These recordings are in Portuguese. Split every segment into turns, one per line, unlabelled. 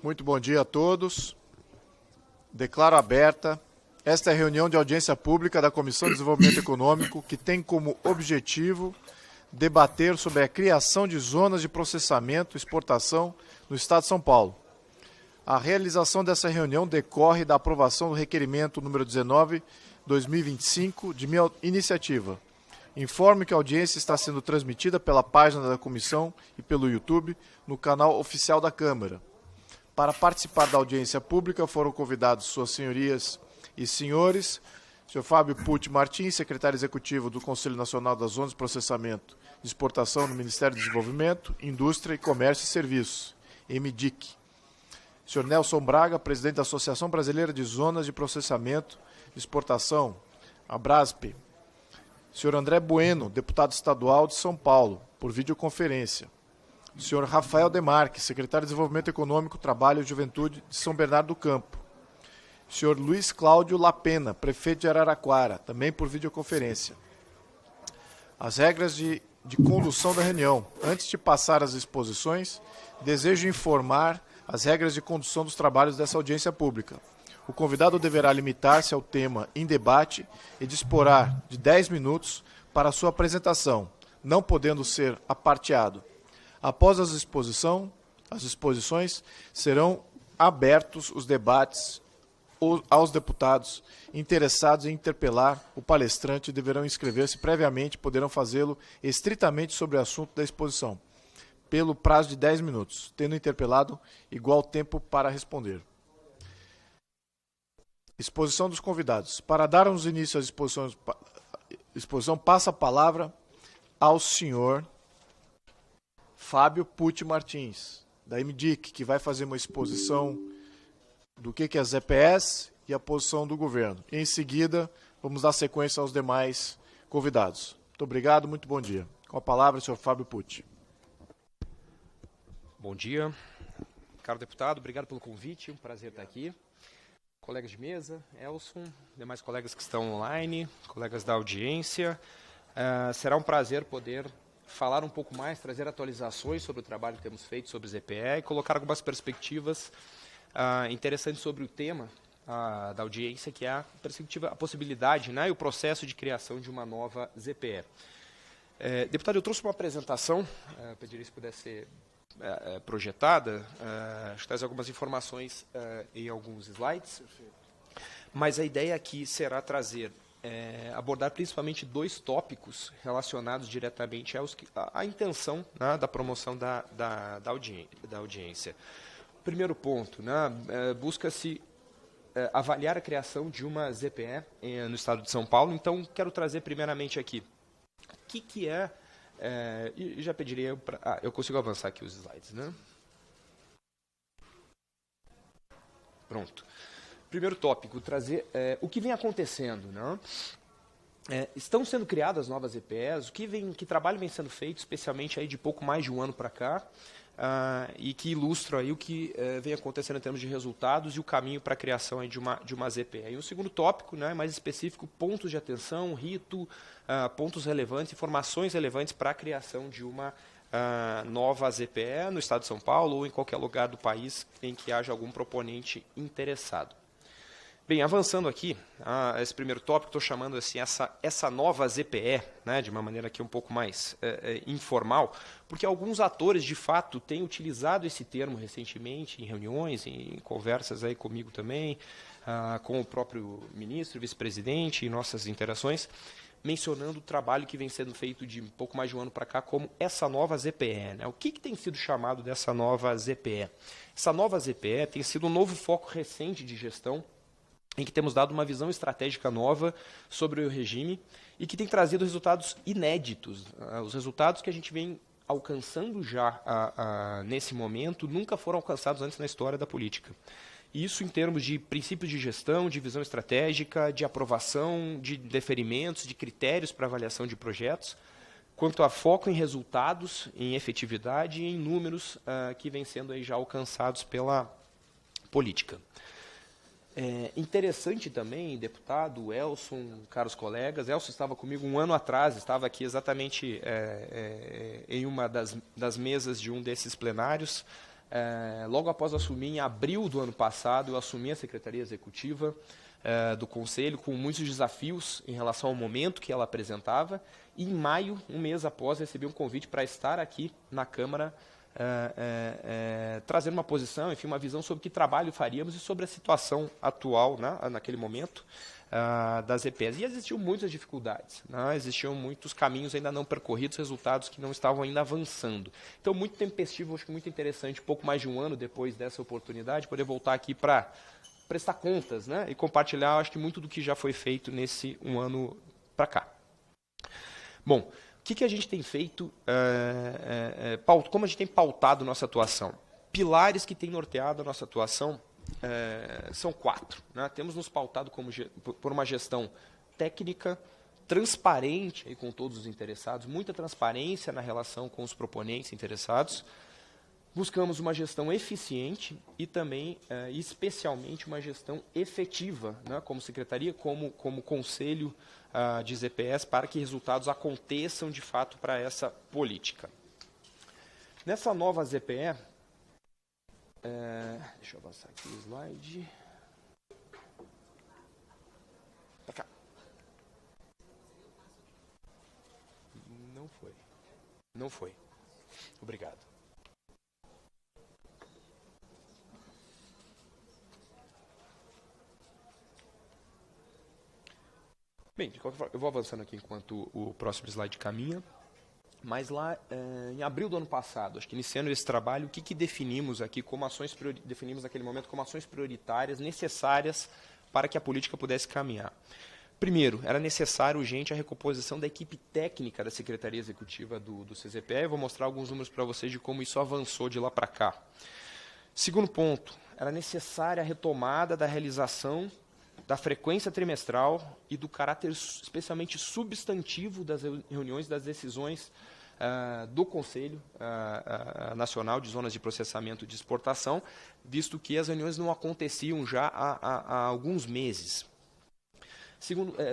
Muito bom dia a todos. Declaro aberta esta reunião de audiência pública da Comissão de Desenvolvimento Econômico, que tem como objetivo debater sobre a criação de zonas de processamento e exportação no Estado de São Paulo. A realização dessa reunião decorre da aprovação do requerimento número 19/2025 de minha iniciativa. Informo que a audiência está sendo transmitida pela página da comissão e pelo YouTube no canal oficial da Câmara. Para participar da audiência pública foram convidados suas senhorias e senhores, senhor Fábio Pucci Martins, secretário executivo do Conselho Nacional das Zonas de Processamento de Exportação no Ministério do Desenvolvimento, Indústria, Comércio e Serviços, MDIC. Senhor Nelson Braga, presidente da Associação Brasileira de Zonas de Processamento de Exportação, Abraspe. Senhor André Bueno, deputado estadual de São Paulo, por videoconferência. Senhor Rafael Demarque, secretário de Desenvolvimento Econômico, Trabalho e Juventude de São Bernardo do Campo. Senhor Luiz Cláudio Lapena, prefeito de Araraquara, também por videoconferência. As regras de condução da reunião. Antes de passar às exposições, desejo informar as regras de condução dos trabalhos dessa audiência pública. O convidado deverá limitar-se ao tema em debate e disporá de 10 minutos para a sua apresentação, não podendo ser aparteado. Após as exposições, serão abertos os debates aos deputados interessados em interpelar o palestrante, deverão inscrever-se previamente e poderão fazê-lo estritamente sobre o assunto da exposição, pelo prazo de 10 minutos, tendo interpelado igual tempo para responder. Exposição dos convidados. Para darmos início às exposição, passa a palavra ao senhor Fábio Pucci Martins, da MDIC, que vai fazer uma exposição do que é as EPS e a posição do governo. Em seguida, vamos dar sequência aos demais convidados. Muito obrigado, muito bom dia. Com a palavra, o senhor Fábio Pucci.
Bom dia, caro deputado, obrigado pelo convite, um prazer estar aqui. Colegas de mesa, Elson, demais colegas que estão online, colegas da audiência. Será um prazer poder falar um pouco mais, trazer atualizações sobre o trabalho que temos feito sobre o ZPE e colocar algumas perspectivas interessantes sobre o tema da audiência, que é a possibilidade, né, e o processo de criação de uma nova ZPE. Deputado, eu trouxe uma apresentação, pediria se pudesse ser projetada, acho que traz algumas informações em alguns slides, mas a ideia aqui será trazer, abordar principalmente dois tópicos relacionados diretamente à intenção, né, da promoção da audiência. Primeiro ponto, né, busca-se avaliar a criação de uma ZPE no estado de São Paulo, então quero trazer primeiramente aqui o que é. E já pediria para... eu consigo avançar aqui os slides, né? Pronto. Primeiro tópico, trazer o que vem acontecendo, né? Estão sendo criadas novas EPS, que trabalho vem sendo feito, especialmente aí de pouco mais de um ano para cá, e que ilustra aí o que vem acontecendo em termos de resultados e o caminho para a criação aí de uma ZPE. E o segundo tópico, né, mais específico, pontos de atenção, rito, pontos relevantes, informações relevantes para a criação de uma nova ZPE no estado de São Paulo ou em qualquer lugar do país em que haja algum proponente interessado. Bem, avançando aqui, esse primeiro tópico, estou chamando assim essa nova ZPE, né, de uma maneira aqui um pouco mais informal, porque alguns atores, de fato, têm utilizado esse termo recentemente em reuniões, em conversas aí comigo também, com o próprio ministro, vice-presidente, em nossas interações, mencionando o trabalho que vem sendo feito de um pouco mais de um ano para cá como essa nova ZPE. Né? O que tem sido chamado dessa nova ZPE? Essa nova ZPE tem sido um novo foco recente de gestão, em que temos dado uma visão estratégica nova sobre o regime e que tem trazido resultados inéditos. Os resultados que a gente vem alcançando já nesse momento nunca foram alcançados antes na história da política. Isso em termos de princípios de gestão, de visão estratégica, de aprovação, de deferimentos, de critérios para avaliação de projetos, quanto a foco em resultados, em efetividade e em números que vêm sendo aí já alcançados pela política. Interessante também, deputado Elson, caros colegas, Elson estava comigo um ano atrás, estava aqui exatamente em uma das mesas de um desses plenários, logo após assumir, em abril do ano passado, eu assumi a Secretaria Executiva do Conselho, com muitos desafios em relação ao momento que ela apresentava. E em maio, um mês após, recebi um convite para estar aqui na Câmara, trazendo uma posição, enfim, uma visão sobre que trabalho faríamos e sobre a situação atual, né, naquele momento, das EPEs. E existiam muitas dificuldades, né, existiam muitos caminhos ainda não percorridos, resultados que não estavam ainda avançando. Então, muito tempestivo, acho que muito interessante, pouco mais de um ano depois dessa oportunidade, poder voltar aqui para prestar contas, né, e compartilhar, acho que muito do que já foi feito nesse um ano para cá. Bom, o que a gente tem feito, como a gente tem pautado nossa atuação? Pilares que têm norteado a nossa atuação são 4. Né? Temos nos pautado por uma gestão técnica, transparente aí com todos os interessados, muita transparência na relação com os proponentes interessados. Buscamos uma gestão eficiente e também, especialmente, uma gestão efetiva, né? Como secretaria, como conselho de ZPS, para que resultados aconteçam de fato para essa política. Nessa nova ZPE, deixa eu avançar aqui o slide. Pra cá. Não foi. Obrigado. Bem, de qualquer forma, eu vou avançando aqui enquanto o próximo slide caminha. Mas lá, em abril do ano passado, acho que iniciando esse trabalho, o que definimos aqui como definimos naquele momento como ações prioritárias necessárias para que a política pudesse caminhar. Primeiro, era necessário urgente a recomposição da equipe técnica da Secretaria Executiva do CZPE. Eu vou mostrar alguns números para vocês de como isso avançou de lá para cá. Segundo ponto, era necessária a retomada da realização da frequência trimestral e do caráter especialmente substantivo das reuniões, das decisões do Conselho Nacional de Zonas de Processamento de Exportação, visto que as reuniões não aconteciam já há alguns meses.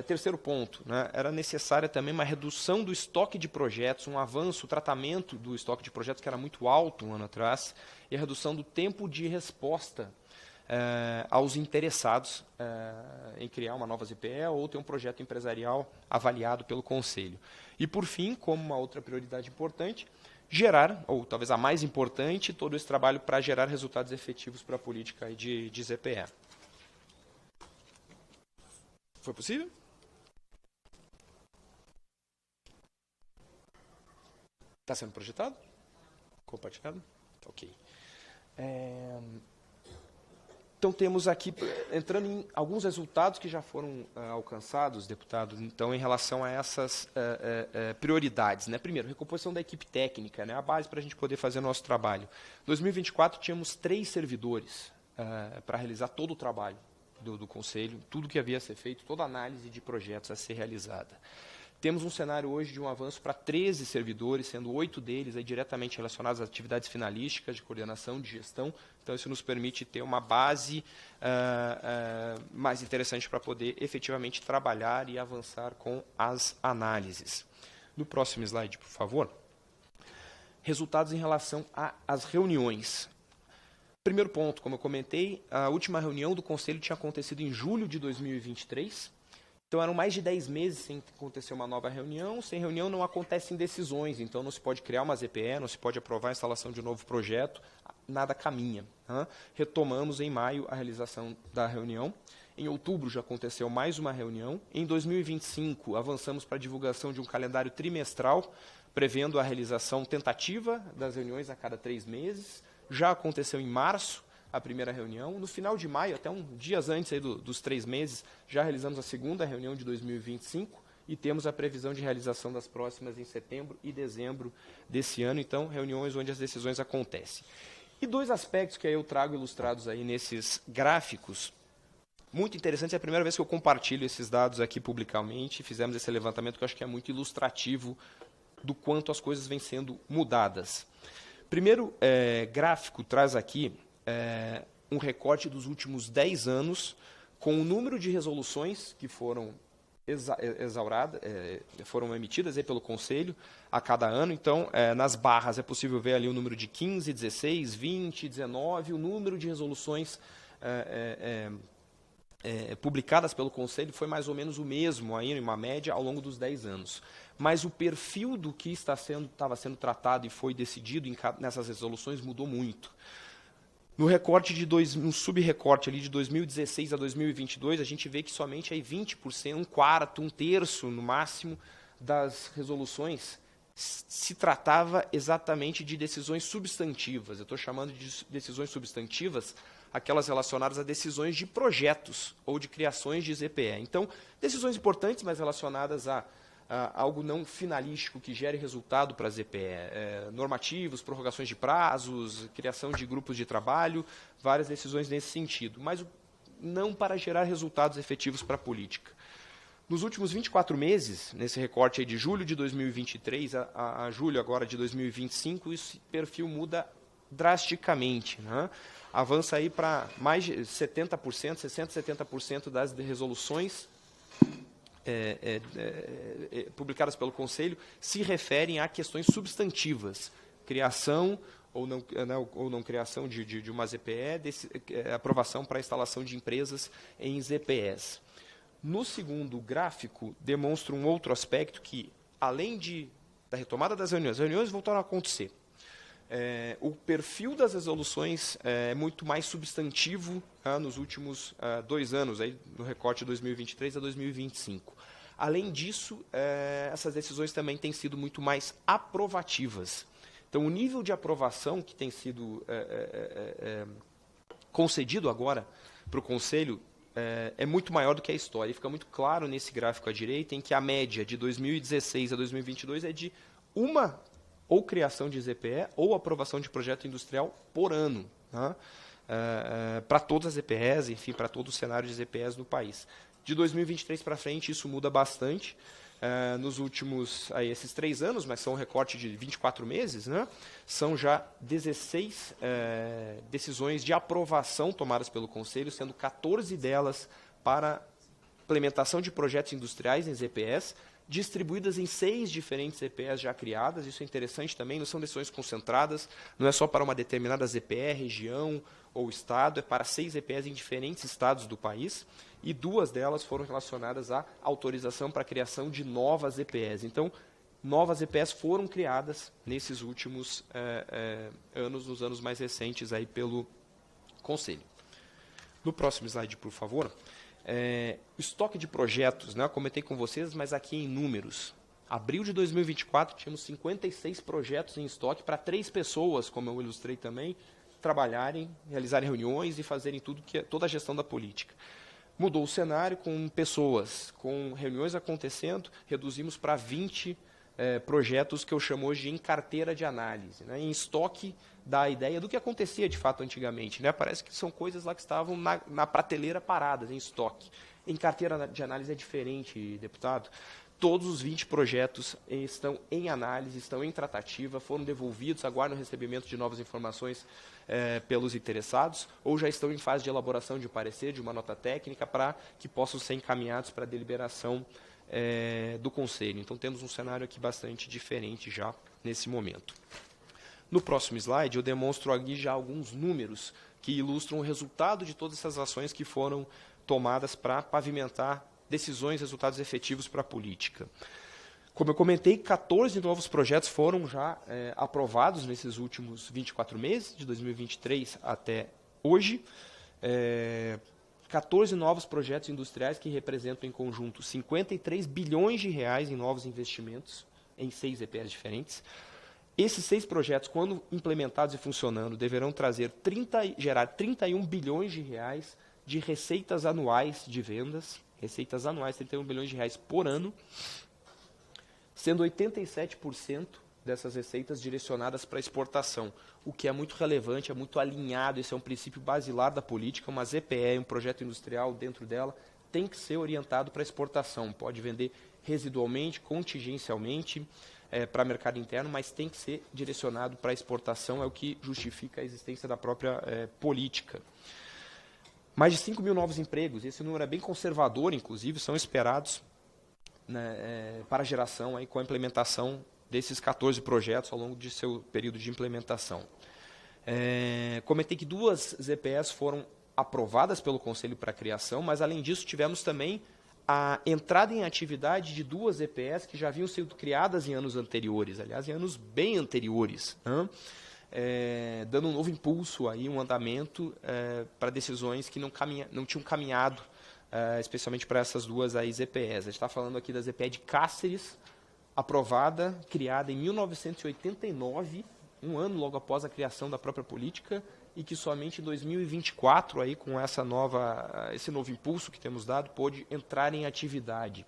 Terceiro ponto, né, era necessária também uma redução do estoque de projetos, um avanço, o tratamento do estoque de projetos, que era muito alto um ano atrás, e a redução do tempo de resposta aos interessados em criar uma nova ZPE ou ter um projeto empresarial avaliado pelo Conselho. E, por fim, como uma outra prioridade importante, gerar, ou talvez a mais importante, todo esse trabalho para gerar resultados efetivos para a política de ZPE. Foi possível? Está sendo projetado? Compartilhado? Ok. Então, temos aqui, entrando em alguns resultados que já foram alcançados, deputado, então, em relação a essas prioridades. Né? Primeiro, recomposição da equipe técnica, né? A base para a gente poder fazer o nosso trabalho. Em 2024, tínhamos 3 servidores para realizar todo o trabalho do Conselho, tudo que havia a ser feito, toda a análise de projetos a ser realizada. Temos um cenário hoje de um avanço para 13 servidores, sendo 8 deles aí diretamente relacionados às atividades finalísticas, de coordenação, de gestão. Então, isso nos permite ter uma base mais interessante para poder efetivamente trabalhar e avançar com as análises. No próximo slide, por favor. Resultados em relação às reuniões. Primeiro ponto, como eu comentei, a última reunião do Conselho tinha acontecido em julho de 2023. Então, eram mais de 10 meses sem acontecer uma nova reunião. Sem reunião não acontecem decisões, então não se pode criar uma ZPE, não se pode aprovar a instalação de um novo projeto, nada caminha. Né? Retomamos em maio a realização da reunião. Em outubro já aconteceu mais uma reunião. Em 2025, avançamos para a divulgação de um calendário trimestral, prevendo a realização tentativa das reuniões a cada 3 meses. Já aconteceu em março a primeira reunião. No final de maio, até dias antes aí dos 3 meses, já realizamos a segunda reunião de 2025 e temos a previsão de realização das próximas em setembro e dezembro desse ano. Então, reuniões onde as decisões acontecem. E 2 aspectos que aí eu trago ilustrados aí nesses gráficos, muito interessantes. É a primeira vez que eu compartilho esses dados aqui publicamente. Fizemos esse levantamento que eu acho que é muito ilustrativo do quanto as coisas vêm sendo mudadas. Primeiro gráfico traz aqui um recorte dos últimos 10 anos com o número de resoluções que foram foram emitidas pelo Conselho a cada ano. Então, nas barras é possível ver ali o número de 15, 16, 20, 19, o número de resoluções publicadas pelo Conselho foi mais ou menos o mesmo, aí, em uma média, ao longo dos 10 anos. Mas o perfil do que estava sendo tratado e foi decidido nessas resoluções mudou muito. No sub-recorte ali de 2016 a 2022, a gente vê que somente aí 20%, um quarto, um terço, no máximo, das resoluções se tratava exatamente de decisões substantivas. Eu estou chamando de decisões substantivas aquelas relacionadas a decisões de projetos ou de criações de ZPE. Então, decisões importantes, mas relacionadas a algo não finalístico que gere resultado para a ZPE. Normativos, prorrogações de prazos, criação de grupos de trabalho, várias decisões nesse sentido, mas não para gerar resultados efetivos para a política. Nos últimos 24 meses, nesse recorte aí de julho de 2023 a julho agora de 2025, esse perfil muda drasticamente, né? Avança aí para mais de 70%, 60%, 70% das resoluções publicadas pelo Conselho se referem a questões substantivas, criação ou não criação de uma ZPE, aprovação para a instalação de empresas em ZPEs. No segundo gráfico, demonstra um outro aspecto que, além da retomada das reuniões, as reuniões voltaram a acontecer. O perfil das resoluções é muito mais substantivo nos últimos 2 anos, aí, no recorte de 2023 a 2025. Além disso, essas decisões também têm sido muito mais aprovativas. Então, o nível de aprovação que tem sido concedido agora para o Conselho é muito maior do que a história. E fica muito claro nesse gráfico à direita, em que a média de 2016 a 2022 é de uma ou criação de ZPE ou aprovação de projeto industrial por ano, né? Para todas as ZPEs, enfim, para todo o cenário de ZPEs no país. De 2023 para frente, isso muda bastante. Nos últimos, esses 3 anos, mas são um recorte de 24 meses, né? São já 16 decisões de aprovação tomadas pelo Conselho, sendo 14 delas para implementação de projetos industriais em ZPEs, distribuídas em 6 diferentes ZPEs já criadas. Isso é interessante também, não são decisões concentradas, não é só para uma determinada ZPE, região ou estado, é para 6 ZPEs em diferentes estados do país, e 2 delas foram relacionadas à autorização para a criação de novas ZPEs. Então, novas ZPEs foram criadas nesses últimos anos, nos anos mais recentes, aí pelo Conselho. No próximo slide, por favor. O estoque de projetos, né, eu comentei com vocês, mas aqui em números. Abril de 2024, tínhamos 56 projetos em estoque para 3 pessoas, como eu ilustrei também, trabalharem, realizarem reuniões e fazerem toda a gestão da política. Mudou o cenário com pessoas, com reuniões acontecendo, reduzimos para 20 projetos que eu chamo hoje de em carteira de análise, né, em estoque da ideia do que acontecia de fato antigamente, né? Parece que são coisas lá que estavam na prateleira paradas, em estoque. Em carteira de análise é diferente, deputado. Todos os 20 projetos estão em análise, estão em tratativa, foram devolvidos, aguardam o recebimento de novas informações pelos interessados, ou já estão em fase de elaboração de parecer, de uma nota técnica, para que possam ser encaminhados para a deliberação do Conselho. Então, temos um cenário aqui bastante diferente já nesse momento. No próximo slide, eu demonstro aqui já alguns números que ilustram o resultado de todas essas ações que foram tomadas para pavimentar decisões, resultados efetivos para a política. Como eu comentei, 14 novos projetos foram já aprovados nesses últimos 24 meses, de 2023 até hoje. 14 novos projetos industriais que representam em conjunto 53 bilhões de reais em novos investimentos em 6 EPs diferentes. Esses 6 projetos, quando implementados e funcionando, deverão gerar 31 bilhões de reais de receitas anuais de vendas, receitas anuais, 31 bilhões de reais por ano, sendo 87% dessas receitas direcionadas para exportação, o que é muito relevante, é muito alinhado, esse é um princípio basilar da política. Uma ZPE, um projeto industrial dentro dela, tem que ser orientado para exportação, pode vender residualmente, contingencialmente, para mercado interno, mas tem que ser direcionado para exportação, é o que justifica a existência da própria política. Mais de 5 mil novos empregos, esse número é bem conservador, inclusive, são esperados né, para geração aí, com a implementação desses 14 projetos ao longo de seu período de implementação. Comentei que 2 ZPEs foram aprovadas pelo Conselho para a criação, mas, além disso, tivemos também a entrada em atividade de 2 EPS que já haviam sido criadas em anos anteriores, aliás, em anos bem anteriores, né? Dando um novo impulso, aí, um andamento para decisões que não tinham caminhado, especialmente para essas 2 aí EPS. A gente está falando aqui da EPE de Cáceres, aprovada, criada em 1989, um ano logo após a criação da própria política, e que somente em 2024, aí, com esse novo impulso que temos dado, pôde entrar em atividade.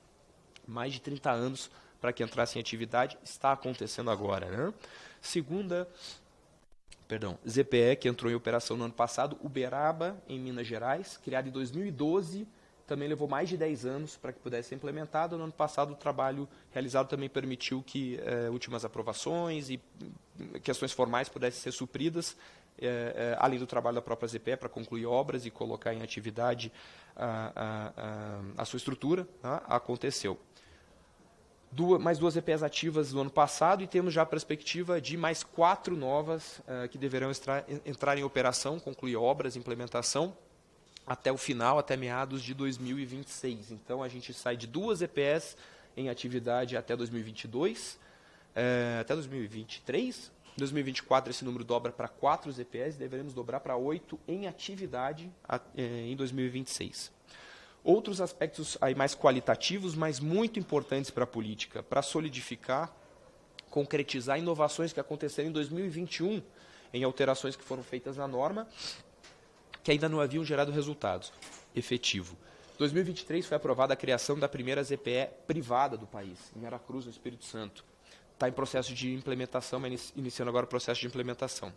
Mais de 30 anos para que entrasse em atividade, está acontecendo agora, né? ZPE, que entrou em operação no ano passado, Uberaba, em Minas Gerais, criada em 2012, também levou mais de 10 anos para que pudesse ser implementado. No ano passado, o trabalho realizado também permitiu que últimas aprovações e questões formais pudessem ser supridas, além do trabalho da própria ZPE para concluir obras e colocar em atividade a sua estrutura, né? Aconteceu. Mais 2 EPs ativas no ano passado, e temos já a perspectiva de mais 4 novas que deverão entrar em operação, concluir obras, implementação, até o final, até meados de 2026. Então, a gente sai de 2 EPs em atividade até 2022, até 2023. Em 2024, esse número dobra para 4 EPS, deveremos dobrar para 8 em atividade em 2026. Outros aspectos aí mais qualitativos, mas muito importantes para a política, para solidificar, concretizar inovações que aconteceram em 2021, em alterações que foram feitas na norma, que ainda não haviam gerado resultados efetivo. Em 2023 foi aprovada a criação da primeira ZPE privada do país, em Aracruz, no Espírito Santo. Está em processo de implementação, mas iniciando agora o processo de implementação.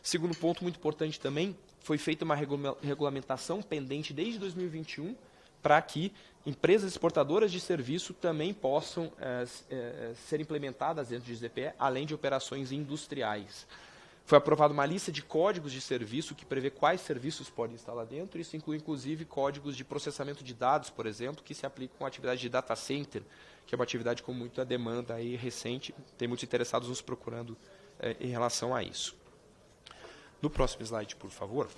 Segundo ponto muito importante também, foi feita uma regulamentação pendente desde 2021 para que empresas exportadoras de serviço também possam ser implementadas dentro de ZPE, além de operações industriais. Foi aprovada uma lista de códigos de serviço que prevê quais serviços podem estar lá dentro. Isso inclui, inclusive, códigos de processamento de dados, por exemplo, que se aplicam à atividade de data center, que é uma atividade com muita demanda aí recente. Tem muitos interessados nos procurando em relação a isso. No próximo slide, por favor,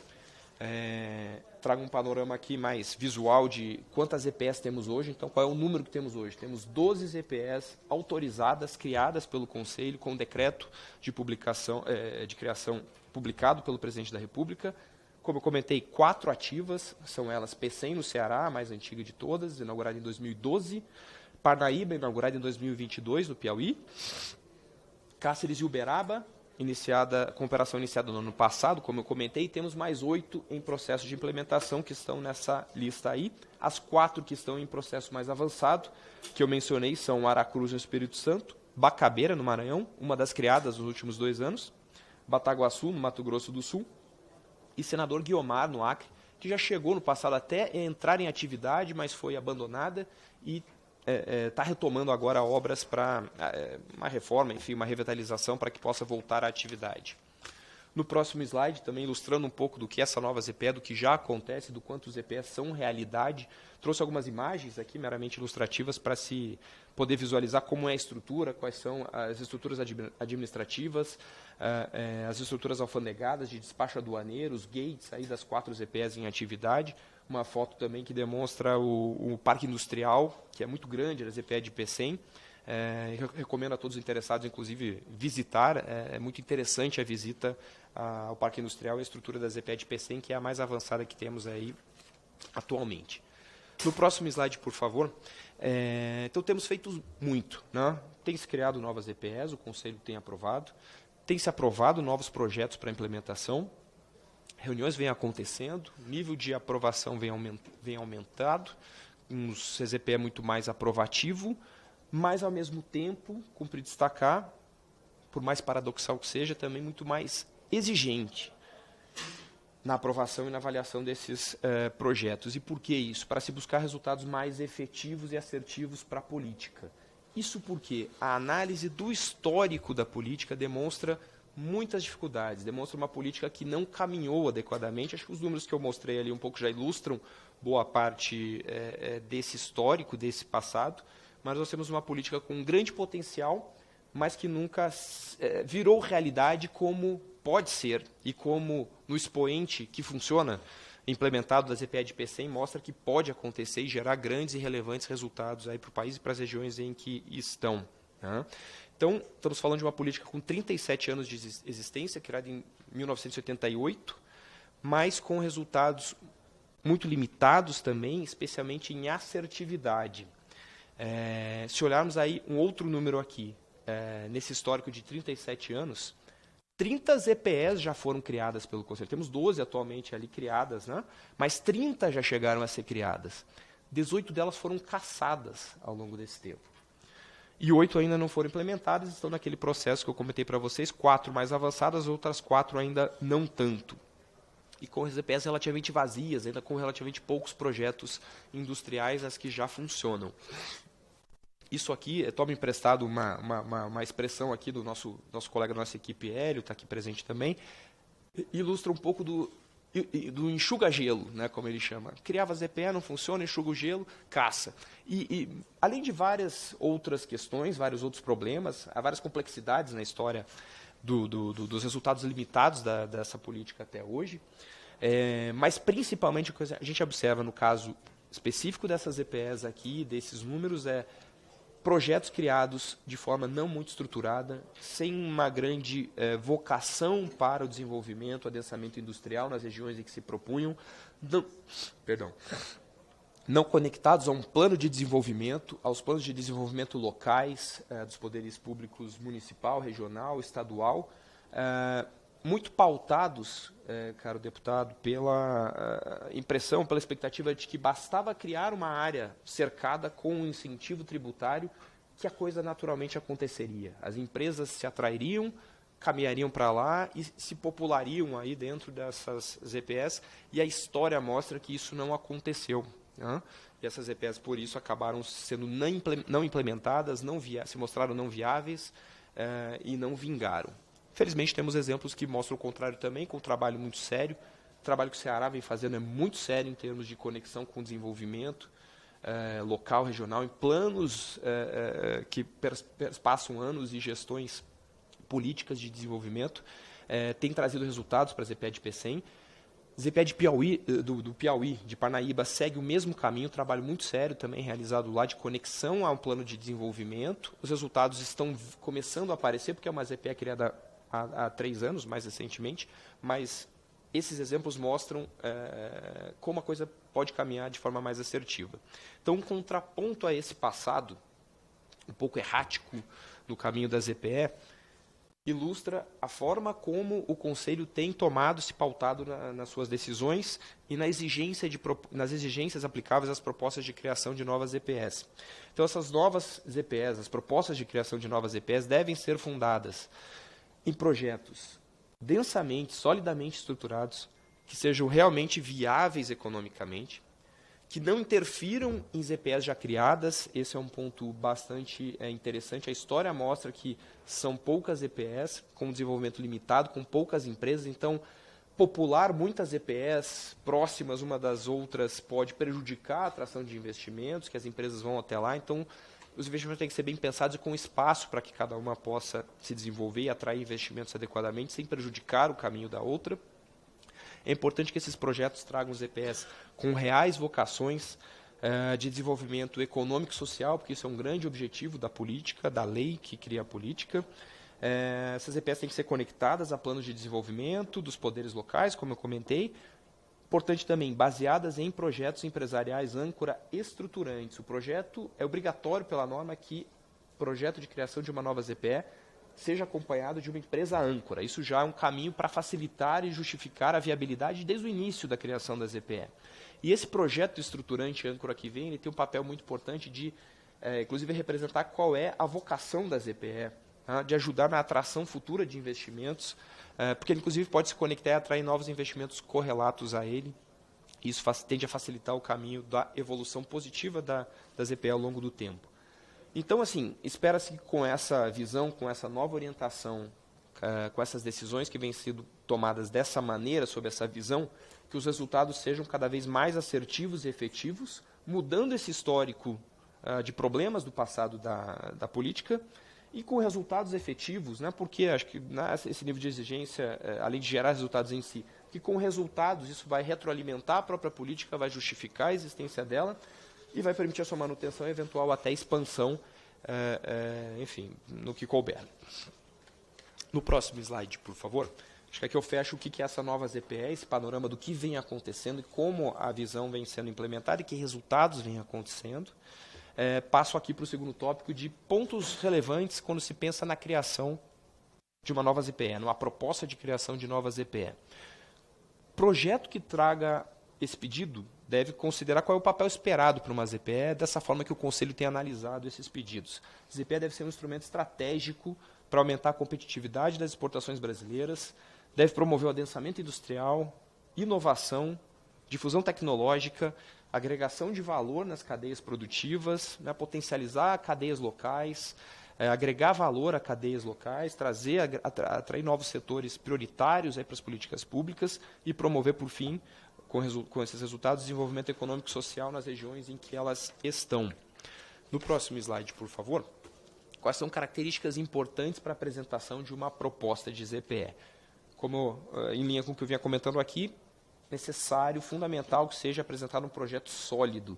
trago um panorama aqui mais visual de quantas EPS temos hoje. Então, qual é o número que temos hoje? Temos 12 EPS autorizadas, criadas pelo Conselho, com decreto de publicação, de criação publicado pelo Presidente da República. Como eu comentei, 4 ativas, são elas PCEM no Ceará, a mais antiga de todas, inaugurada em 2012, Parnaíba, inaugurada em 2022, no Piauí, Cáceres e Uberaba, com operação iniciada no ano passado, como eu comentei, e temos mais 8 em processo de implementação que estão nessa lista aí. As 4 que estão em processo mais avançado, que eu mencionei, são Aracruz, no Espírito Santo, Bacabeira, no Maranhão, uma das criadas nos últimos 2 anos, Bataguaçu, no Mato Grosso do Sul, e Senador Guiomar, no Acre, que já chegou no passado até entrar em atividade, mas foi abandonada e está retomando agora obras para uma reforma, enfim, uma revitalização para que possa voltar à atividade. No próximo slide, também ilustrando um pouco do que essa nova ZPE, do que já acontece, do quanto os ZPEs são realidade, trouxe algumas imagens aqui meramente ilustrativas para se poder visualizar como é a estrutura, quais são as estruturas administrativas, as estruturas alfandegadas de despacho aduaneiro, os gates aí das 4 ZPEs em atividade. Uma foto também que demonstra o parque industrial, que é muito grande, a ZPE de PCEM. Eu recomendo a todos os interessados, inclusive, visitar. É muito interessante a visita ao parque industrial e a estrutura da ZPE de PCEM, que é a mais avançada que temos aí atualmente. No próximo slide, por favor. Então, temos feito muito, né? Tem se criado novas ZPEs, o Conselho tem aprovado. Tem se aprovado novos projetos para implementação. Reuniões vêm acontecendo, o nível de aprovação vem aumentado, um CZPE muito mais aprovativo, mas, ao mesmo tempo, cumpre destacar, por mais paradoxal que seja, também muito mais exigente na aprovação e na avaliação desses projetos. E por que isso? Para se buscar resultados mais efetivos e assertivos para a política. Isso porque a análise do histórico da política demonstra muitas dificuldades, demonstra uma política que não caminhou adequadamente. Acho que os números que eu mostrei ali um pouco já ilustram boa parte desse histórico, desse passado, mas nós temos uma política com grande potencial, mas que nunca virou realidade como pode ser, e como no expoente que funciona, implementado da ZPE de Pecém, mostra que pode acontecer e gerar grandes e relevantes resultados para o país e para as regiões em que estão. Né? Então, estamos falando de uma política com 37 anos de existência, criada em 1988, mas com resultados muito limitados também, especialmente em assertividade. Se olharmos aí um outro número aqui, nesse histórico de 37 anos, 30 ZPEs já foram criadas pelo Conselho. Temos 12 atualmente ali criadas, né? Mas 30 já chegaram a ser criadas. 18 delas foram cassadas ao longo desse tempo. E 8 ainda não foram implementadas, estão naquele processo que eu comentei para vocês, 4 mais avançadas, outras 4 ainda não tanto. E com ZPEs relativamente vazias, ainda com relativamente poucos projetos industriais, as que já funcionam. Isso aqui, toma emprestado uma expressão aqui do nosso colega da nossa equipe, Hélio, está aqui presente também, ilustra um pouco do enxuga-gelo, né, como ele chama. Criava ZPE, não funciona, enxuga o gelo, caça. E além de várias outras questões, vários outros problemas, há várias complexidades na história dos resultados limitados dessa política até hoje, mas principalmente o que a gente observa no caso específico dessas ZPEs aqui, desses números, projetos criados de forma não muito estruturada, sem uma grande vocação para o desenvolvimento, adensamento industrial nas regiões em que se propunham, não conectados a um plano de desenvolvimento, aos planos de desenvolvimento locais, dos poderes públicos municipal, regional, estadual, muito pautados, caro deputado, pela impressão, pela expectativa de que bastava criar uma área cercada com um incentivo tributário que a coisa naturalmente aconteceria. As empresas se atrairiam, caminhariam para lá e se populariam aí dentro dessas ZPEs, e a história mostra que isso não aconteceu. Né? E essas ZPEs, por isso, acabaram sendo não implementadas, se mostraram não viáveis e não vingaram. Felizmente, temos exemplos que mostram o contrário também, com um trabalho muito sério. O trabalho que o Ceará vem fazendo é muito sério em termos de conexão com o desenvolvimento local, regional, em planos que passam anos e gestões políticas de desenvolvimento. Tem trazido resultados para a ZPE de Pecém. ZPE de Piauí, do Piauí, de Parnaíba, segue o mesmo caminho, trabalho muito sério também realizado lá de conexão a um plano de desenvolvimento. Os resultados estão começando a aparecer, porque é uma ZPE criada há 3 anos, mais recentemente, mas esses exemplos mostram como a coisa pode caminhar de forma mais assertiva. Então, um contraponto a esse passado, um pouco errático do caminho da ZPE, ilustra a forma como o Conselho tem se pautado nas suas decisões e nas exigências aplicáveis às propostas de criação de novas ZPEs. Então, essas novas ZPEs, as propostas de criação de novas ZPEs, devem ser fundadas em projetos densamente, solidamente estruturados, que sejam realmente viáveis economicamente, que não interfiram em ZPEs já criadas. Esse é um ponto bastante interessante. A história mostra que são poucas ZPEs, com desenvolvimento limitado, com poucas empresas. Então, popular muitas ZPEs próximas uma das outras pode prejudicar a atração de investimentos, que as empresas vão até lá. Então, os investimentos têm que ser bem pensados e com espaço para que cada uma possa se desenvolver e atrair investimentos adequadamente, sem prejudicar o caminho da outra. É importante que esses projetos tragam ZPEs com reais vocações de desenvolvimento econômico e social, porque isso é um grande objetivo da política, da lei que cria a política. Essas ZPEs têm que ser conectadas a planos de desenvolvimento dos poderes locais, como eu comentei. Importante também, baseadas em projetos empresariais âncora estruturantes. O projeto é obrigatório pela norma que o projeto de criação de uma nova ZPE seja acompanhado de uma empresa âncora. Isso já é um caminho para facilitar e justificar a viabilidade desde o início da criação da ZPE. E esse projeto estruturante âncora que vem, ele tem um papel muito importante de, inclusive, representar qual é a vocação da ZPE, de ajudar na atração futura de investimentos, porque ele, inclusive, pode se conectar e atrair novos investimentos correlatos a ele. Isso tende a facilitar o caminho da evolução positiva da ZPE ao longo do tempo. Então, assim, espera-se que com essa visão, com essa nova orientação, com essas decisões que vêm sendo tomadas dessa maneira, sob essa visão, que os resultados sejam cada vez mais assertivos e efetivos, mudando esse histórico de problemas do passado da política e com resultados efetivos, né, porque acho que esse nível de exigência, além de gerar resultados em si, que com resultados isso vai retroalimentar a própria política, vai justificar a existência dela e vai permitir a sua manutenção e eventual até expansão, enfim, no que couber. No próximo slide, por favor. Acho que aqui eu fecho o que é essa nova ZPE, esse panorama do que vem acontecendo e como a visão vem sendo implementada e que resultados vêm acontecendo. Passo aqui para o segundo tópico de pontos relevantes quando se pensa na criação de uma nova ZPE, numa proposta de criação de nova ZPE. Projeto que traga esse pedido deve considerar qual é o papel esperado para uma ZPE, dessa forma que o Conselho tem analisado esses pedidos. A ZPE deve ser um instrumento estratégico para aumentar a competitividade das exportações brasileiras, deve promover o adensamento industrial, inovação, difusão tecnológica, agregação de valor nas cadeias produtivas, né, potencializar cadeias locais, agregar valor a cadeias locais, atrair novos setores prioritários para as políticas públicas e promover, por fim, com esses resultados, desenvolvimento econômico e social nas regiões em que elas estão. No próximo slide, por favor, quais são características importantes para a apresentação de uma proposta de ZPE? Como, em linha com o que eu vinha comentando aqui, necessário, fundamental que seja apresentado um projeto sólido,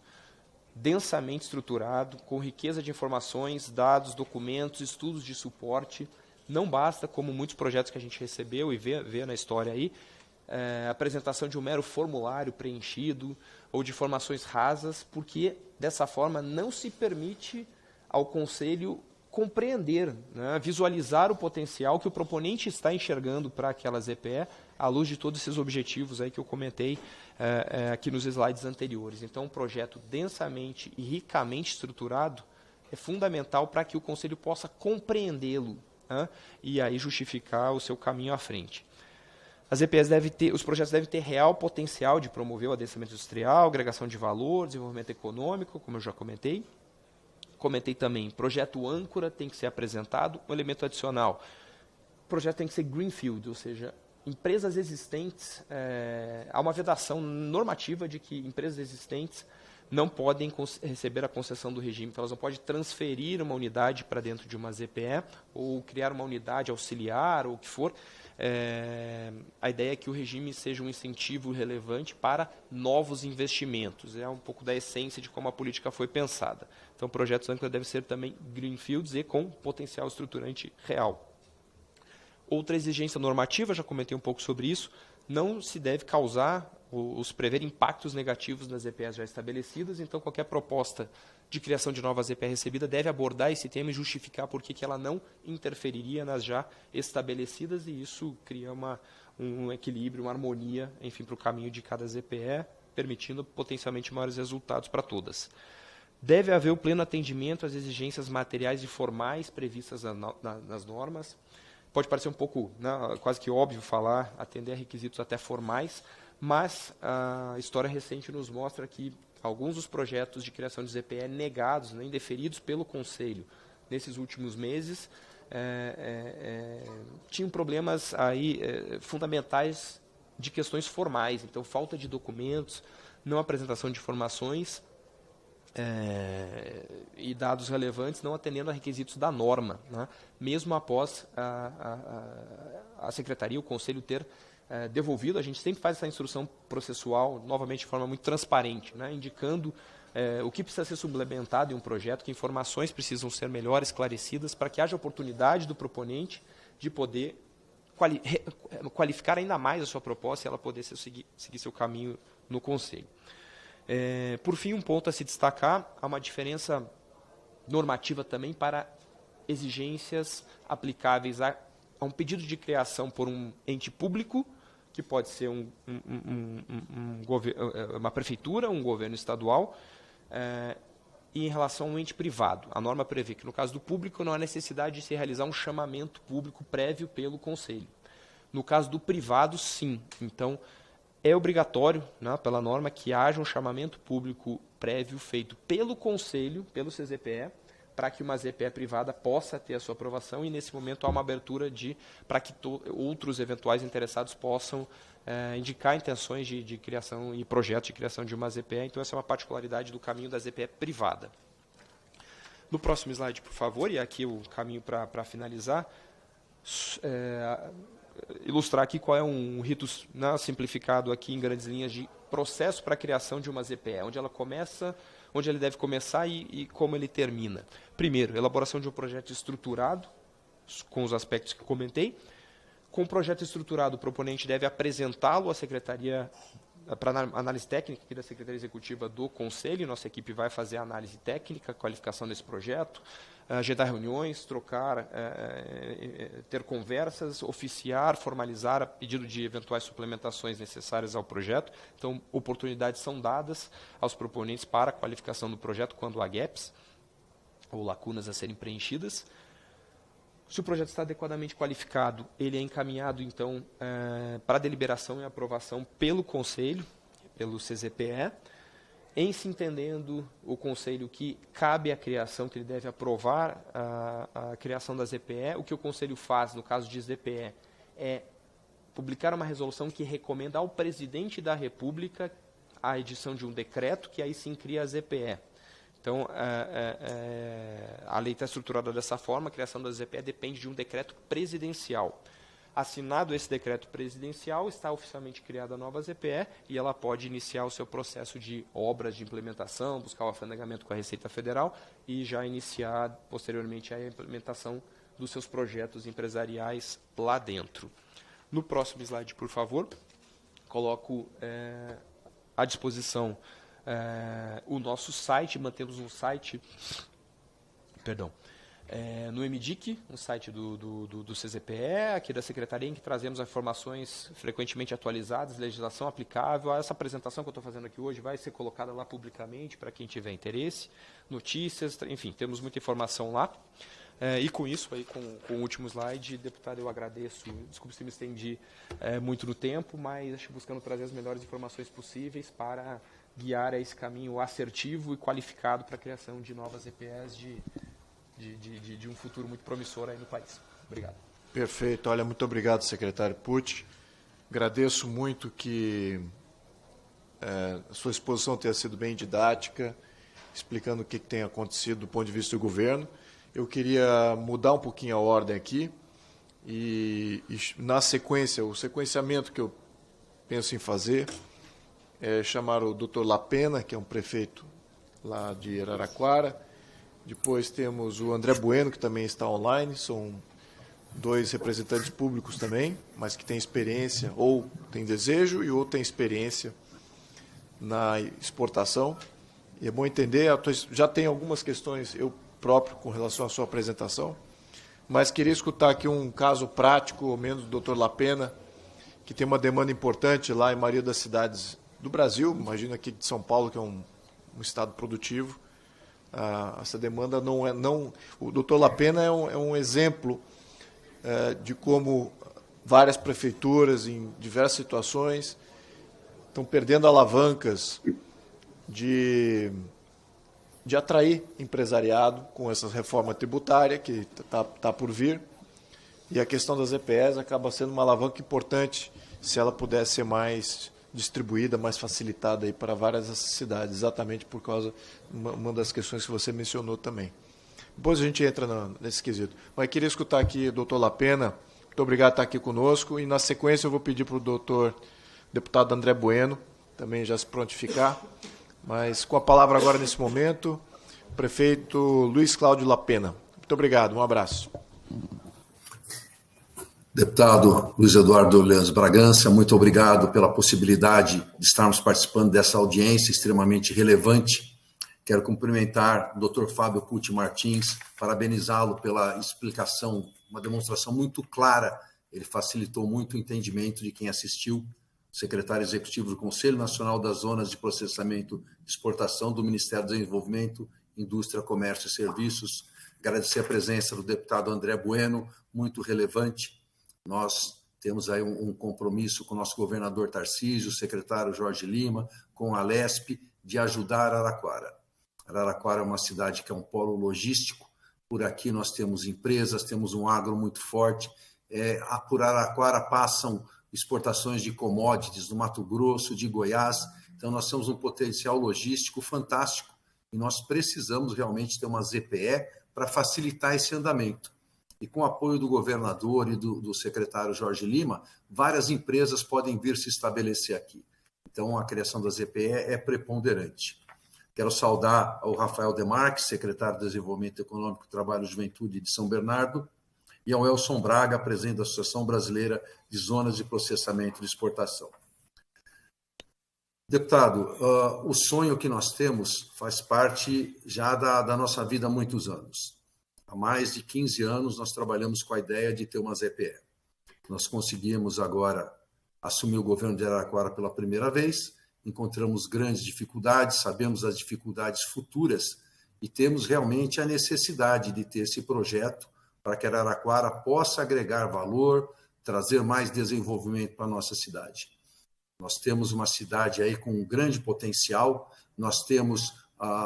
densamente estruturado, com riqueza de informações, dados, documentos, estudos de suporte. Não basta, como muitos projetos que a gente recebeu e vê na história aí, a apresentação de um mero formulário preenchido ou de informações rasas, porque dessa forma não se permite ao Conselho compreender, né, visualizar o potencial que o proponente está enxergando para aquela ZPE, à luz de todos esses objetivos aí que eu comentei aqui nos slides anteriores. Então, um projeto densamente e ricamente estruturado é fundamental para que o Conselho possa compreendê-lo, né, e aí justificar o seu caminho à frente. Os projetos devem ter real potencial de promover o adensamento industrial, agregação de valor, desenvolvimento econômico, como eu já comentei. Comentei também, projeto âncora tem que ser apresentado, um elemento adicional. O projeto tem que ser greenfield, ou seja, empresas existentes, há uma vedação normativa de que empresas existentes não podem receber a concessão do regime, então elas não podem transferir uma unidade para dentro de uma ZPE ou criar uma unidade auxiliar ou o que for. A ideia é que o regime seja um incentivo relevante para novos investimentos. É um pouco da essência de como a política foi pensada. Então, projetos âncora devem ser também greenfields e com potencial estruturante real. Outra exigência normativa, já comentei um pouco sobre isso, não se deve causar prever impactos negativos nas ZPEs já estabelecidas, então qualquer proposta de criação de nova ZPE recebida deve abordar esse tema e justificar por que ela não interferiria nas já estabelecidas, e isso cria um equilíbrio, uma harmonia, enfim, para o caminho de cada ZPE, permitindo potencialmente maiores resultados para todas. Deve haver o pleno atendimento às exigências materiais e formais previstas nas normas. Pode parecer um pouco, né, quase que óbvio falar, atender a requisitos até formais, mas a história recente nos mostra que alguns dos projetos de criação de ZPE negados, né, indeferidos pelo Conselho nesses últimos meses, tinham problemas aí, fundamentais de questões formais. Então, falta de documentos, não apresentação de informações e dados relevantes, não atendendo a requisitos da norma, né, mesmo após a Secretaria, o Conselho ter devolvido. A gente sempre faz essa instrução processual, novamente de forma muito transparente, né, indicando o que precisa ser suplementado em um projeto, que informações precisam ser melhor esclarecidas para que haja oportunidade do proponente de poder qualificar ainda mais a sua proposta e ela poder seguir seu caminho no Conselho. Por fim, um ponto a se destacar, há uma diferença normativa também para exigências aplicáveis a um pedido de criação por um ente público, que pode ser uma prefeitura, um governo estadual, e em relação a um ente privado. A norma prevê que, no caso do público, não há necessidade de se realizar um chamamento público prévio pelo Conselho. No caso do privado, sim. Então, é obrigatório, né, pela norma, que haja um chamamento público prévio feito pelo Conselho, pelo CZPE, para que uma ZPE privada possa ter a sua aprovação, e nesse momento há uma abertura para que outros eventuais interessados possam indicar intenções de criação e projetos de criação de uma ZPE. Então, essa é uma particularidade do caminho da ZPE privada. No próximo slide, por favor, e aqui o caminho para finalizar, ilustrar aqui qual é um rito, né, simplificado aqui em grandes linhas de processo para a criação de uma ZPE, onde ela começa, onde ele deve começar e como ele termina. Primeiro, elaboração de um projeto estruturado, com os aspectos que comentei. Com o projeto estruturado, o proponente deve apresentá-lo à Secretaria, para análise técnica aqui da Secretaria Executiva do Conselho. Nossa equipe vai fazer a análise técnica, qualificação desse projeto, agendar reuniões, trocar, ter conversas, oficiar, formalizar a pedido de eventuais suplementações necessárias ao projeto. Então, oportunidades são dadas aos proponentes para a qualificação do projeto quando há gaps ou lacunas a serem preenchidas. Se o projeto está adequadamente qualificado, ele é encaminhado, então, para deliberação e aprovação pelo Conselho, pelo CZPE, em se entendendo o Conselho que cabe a criação, que ele deve aprovar a criação da ZPE. O que o Conselho faz, no caso de ZPE, é publicar uma resolução que recomenda ao Presidente da República a edição de um decreto, que aí sim cria a ZPE. Então, a lei está estruturada dessa forma, a criação da ZPE depende de um decreto presidencial. Assinado esse decreto presidencial, está oficialmente criada a nova ZPE e ela pode iniciar o seu processo de obras de implementação, buscar o afandegamento com a Receita Federal e já iniciar, posteriormente, a implementação dos seus projetos empresariais lá dentro. No próximo slide, por favor, coloco à disposição o nosso site. Mantemos um site, no MDIC, um site do CZPE, aqui da Secretaria, em que trazemos informações frequentemente atualizadas, legislação aplicável. Essa apresentação que eu estou fazendo aqui hoje vai ser colocada lá publicamente para quem tiver interesse, notícias, enfim, temos muita informação lá. E com isso, aí, com o último slide, deputado, eu agradeço, desculpe se me estendi muito no tempo, mas acho que buscando trazer as melhores informações possíveis para guiar esse caminho assertivo e qualificado para a criação de novas EPS de um futuro muito promissor aí no país. Obrigado.
Perfeito. Olha, muito obrigado, secretário Pucci. Agradeço muito que a sua exposição tenha sido bem didática, explicando o que tem acontecido do ponto de vista do governo. Eu queria mudar um pouquinho a ordem aqui e na sequência, o sequenciamento que eu penso em fazer é chamar o Dr. Lapena, que é um prefeito lá de Araraquara. Depois temos o André Bueno, que também está online. São dois representantes públicos também, mas que têm experiência, ou têm desejo, ou têm experiência na exportação. E é bom entender, já tem algumas questões eu próprio com relação à sua apresentação, mas queria escutar aqui um caso prático, ao menos do Dr. Lapena, que tem uma demanda importante lá em maioria das cidades do Brasil, imagino aqui de São Paulo, que é um estado produtivo. Essa demanda o Dr. Lapena é um exemplo de como várias prefeituras, em diversas situações, estão perdendo alavancas de atrair empresariado com essa reforma tributária que está por vir. E a questão das EPS acaba sendo uma alavanca importante se ela pudesse ser mais distribuída, mais facilitada aí para várias dessas cidades, exatamente por causa uma das questões que você mencionou também. Depois a gente entra nesse quesito. Mas queria escutar aqui o doutor Lapena. Muito obrigado por estar aqui conosco. E na sequência eu vou pedir para o doutor deputado André Bueno também já se prontificar. Mas com a palavra agora nesse momento, o prefeito Luiz Cláudio Lapena. Muito obrigado, um abraço.
Deputado Luiz Eduardo Leandro Bragança, muito obrigado pela possibilidade de estarmos participando dessa audiência extremamente relevante. Quero cumprimentar o Dr. Fábio Pucci Martins, parabenizá-lo pela explicação, uma demonstração muito clara. Ele facilitou muito o entendimento de quem assistiu. Secretário Executivo do Conselho Nacional das Zonas de Processamento e Exportação do Ministério do Desenvolvimento, Indústria, Comércio e Serviços. Agradecer a presença do deputado André Bueno, muito relevante. Nós temos aí um compromisso com o nosso governador Tarcísio, o secretário Jorge Lima, com a Alesp, de ajudar Araraquara. Araraquara é uma cidade que é um polo logístico. Por aqui nós temos empresas, temos um agro muito forte. Por Araraquara passam exportações de commodities do Mato Grosso, de Goiás. Então, nós temos um potencial logístico fantástico E nós precisamos realmente ter uma ZPE para facilitar esse andamento. E com o apoio do governador e do secretário Jorge Lima, várias empresas podem vir se estabelecer aqui. Então, a criação da ZPE é preponderante. Quero saudar ao Rafael Demarque, secretário de Desenvolvimento Econômico, Trabalho e Juventude de São Bernardo, e ao Elson Braga, presidente da Associação Brasileira de Zonas de Processamento de Exportação. Deputado, o sonho que nós temos faz parte já da nossa vida há muitos anos. Há mais de 15 anos nós trabalhamos com a ideia de ter uma ZPE. Nós conseguimos agora assumir o governo de Araraquara pela primeira vez, encontramos grandes dificuldades, sabemos as dificuldades futuras e temos realmente a necessidade de ter esse projeto para que Araraquara possa agregar valor, trazer mais desenvolvimento para a nossa cidade. Nós temos uma cidade aí com um grande potencial, nós temos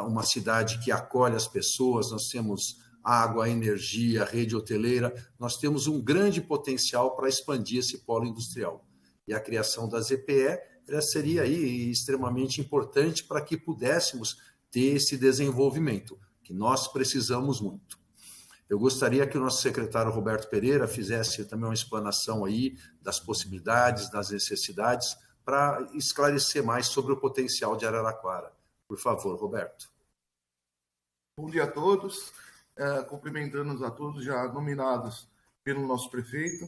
uma cidade que acolhe as pessoas, nós temos água, energia, rede hoteleira, nós temos um grande potencial para expandir esse polo industrial. E a criação da ZPE seria aí extremamente importante para que pudéssemos ter esse desenvolvimento, que nós precisamos muito. Eu gostaria que o nosso secretário Roberto Pereira fizesse também uma explanação aí das possibilidades, das necessidades, para esclarecer mais sobre o potencial de Araraquara. Por favor, Roberto.
Bom dia a todos, cumprimentando a todos já nominados pelo nosso prefeito,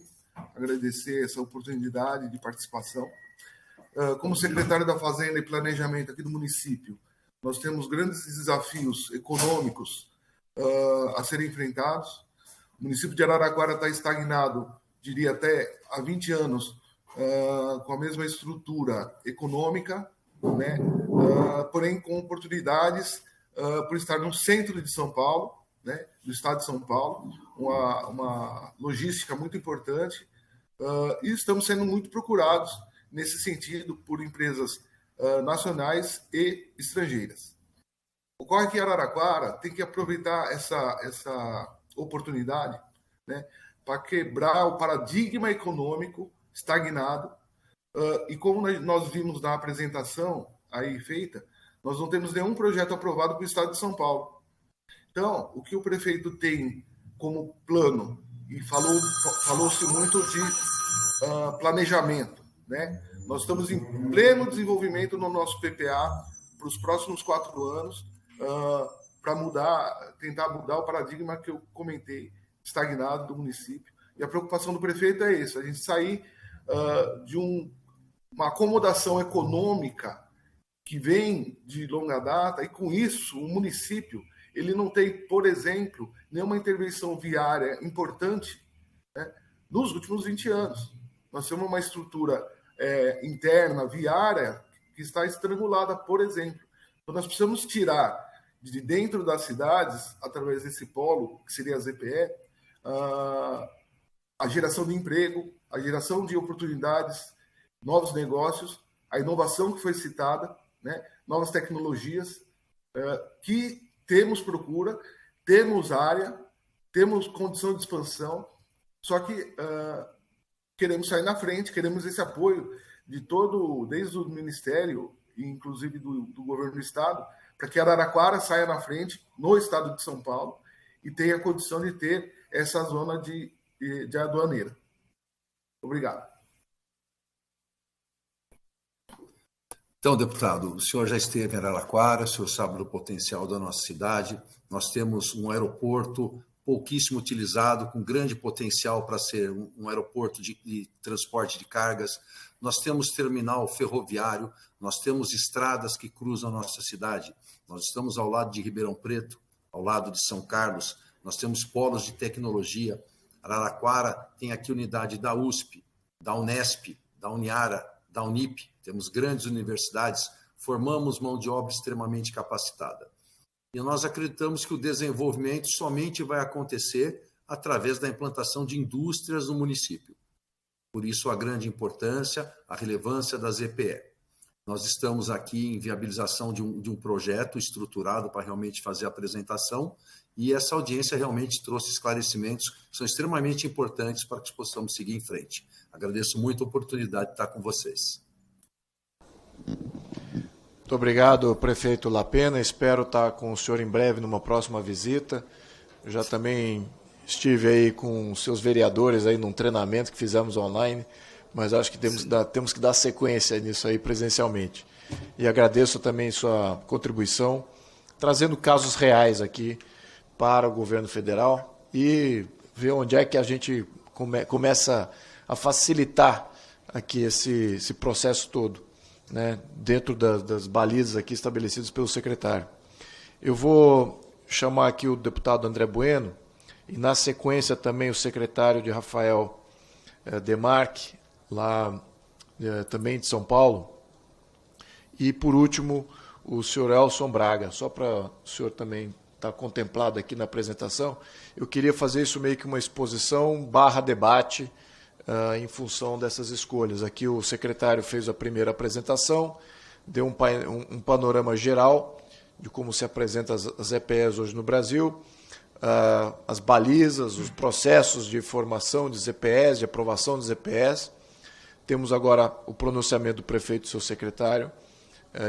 agradecer essa oportunidade de participação. Como secretário da Fazenda e Planejamento aqui do município, nós temos grandes desafios econômicos a serem enfrentados. O município de Araraquara está estagnado, diria até há 20 anos, com a mesma estrutura econômica, né? Porém com oportunidades por estar no centro de São Paulo, né? Do estado de São Paulo, uma logística muito importante, e estamos sendo muito procurados nesse sentido por empresas nacionais e estrangeiras. Ocorre que Araraquara tem que aproveitar essa oportunidade, né, para quebrar o paradigma econômico estagnado, e como nós vimos na apresentação aí feita, nós não temos nenhum projeto aprovado para o estado de São Paulo. Então, o que o prefeito tem como plano, e falou-se muito de planejamento, né? Nós estamos em pleno desenvolvimento no nosso PPA para os próximos 4 anos, para tentar mudar o paradigma que eu comentei, estagnado do município. E a preocupação do prefeito é isso, a gente sair de uma acomodação econômica que vem de longa data, e com isso o município ele não tem, por exemplo, nenhuma intervenção viária importante, né, nos últimos 20 anos. Nós temos uma estrutura interna, viária, que está estrangulada, por exemplo. Então nós precisamos tirar de dentro das cidades, através desse polo, que seria a ZPE, a geração de emprego, a geração de oportunidades, novos negócios, a inovação que foi citada, né, novas tecnologias, que temos procura, temos área, temos condição de expansão, só que queremos sair na frente, queremos esse apoio de desde o Ministério, inclusive do Governo do Estado, para que Araraquara saia na frente no Estado de São Paulo e tenha a condição de ter essa zona de aduaneira. Obrigado.
Então, deputado, o senhor já esteve em Araraquara, o senhor sabe do potencial da nossa cidade. Nós temos um aeroporto pouquíssimo utilizado, com grande potencial para ser um aeroporto de transporte de cargas. Nós temos terminal ferroviário, nós temos estradas que cruzam a nossa cidade. Nós estamos ao lado de Ribeirão Preto, ao lado de São Carlos, nós temos polos de tecnologia. Araraquara tem aqui unidade da USP, da Unesp, da Uniara, da Unip, temos grandes universidades, formamos mão de obra extremamente capacitada. E nós acreditamos que o desenvolvimento somente vai acontecer através da implantação de indústrias no município. Por isso, a grande importância, a relevância da ZPE. Nós estamos aqui em viabilização de um projeto estruturado para realmente fazer a apresentação, e essa audiência realmente trouxe esclarecimentos que são extremamente importantes para que possamos seguir em frente. Agradeço muito a oportunidade de estar com vocês.
Muito obrigado, prefeito Lapena. Espero estar com o senhor em breve numa próxima visita. Eu já também estive aí com seus vereadores aí num treinamento que fizemos online, mas acho que temos que dar sequência nisso aí presencialmente. E agradeço também sua contribuição, trazendo casos reais aqui para o governo federal e ver onde é que a gente começa a facilitar aqui esse processo todo, né, dentro das balizas aqui estabelecidas pelo secretário. Eu vou chamar aqui o deputado André Bueno e, na sequência, também o secretário de Rafael Demarque, lá também de São Paulo, e, por último, o senhor Elson Braga. Só para o senhor também estar contemplado aqui na apresentação, eu queria fazer isso meio que uma exposição / debate, em função dessas escolhas. Aqui o secretário fez a primeira apresentação, deu um panorama geral de como se apresentam as EPEs hoje no Brasil, as balizas, os processos de formação de EPEs, de aprovação das EPEs. Temos agora o pronunciamento do prefeito e seu secretário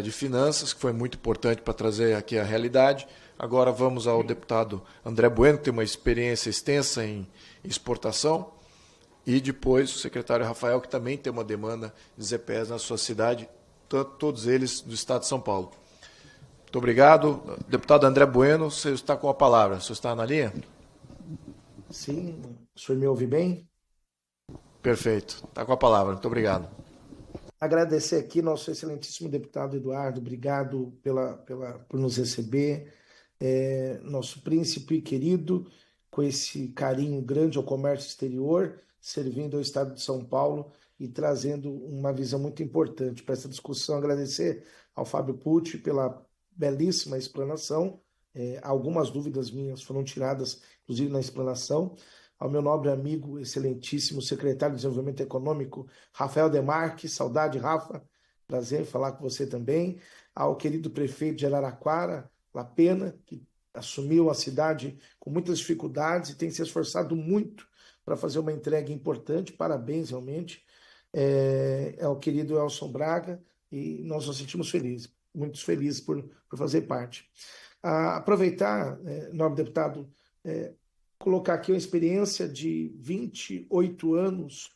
de Finanças, que foi muito importante para trazer aqui a realidade. Agora vamos ao deputado André Bueno, que tem uma experiência extensa em exportação. E depois o secretário Rafael, que também tem uma demanda de EPEs na sua cidade, todos eles do estado de São Paulo. Muito obrigado. Deputado André Bueno, você está com a palavra. Você está na linha?
Sim, o senhor me ouve bem?
Perfeito. Está com a palavra. Muito obrigado.
Agradecer aqui nosso excelentíssimo deputado Eduardo, obrigado por nos receber. Nosso príncipe querido, com esse carinho grande ao comércio exterior, servindo ao Estado de São Paulo e trazendo uma visão muito importante para essa discussão. Agradecer ao Fábio Pucci pela belíssima explanação. Algumas dúvidas minhas foram tiradas, inclusive na explanação. Ao meu nobre amigo, excelentíssimo secretário de Desenvolvimento Econômico, Rafael Demarque, saudade, Rafa, prazer em falar com você também. Ao querido prefeito de Araraquara, Lapena, que assumiu a cidade com muitas dificuldades e tem se esforçado muito para fazer uma entrega importante. Parabéns, realmente. Ao querido Elson Braga, e nós nos sentimos felizes, muito felizes por fazer parte. Aproveitar, nobre deputado, colocar aqui uma experiência de 28 anos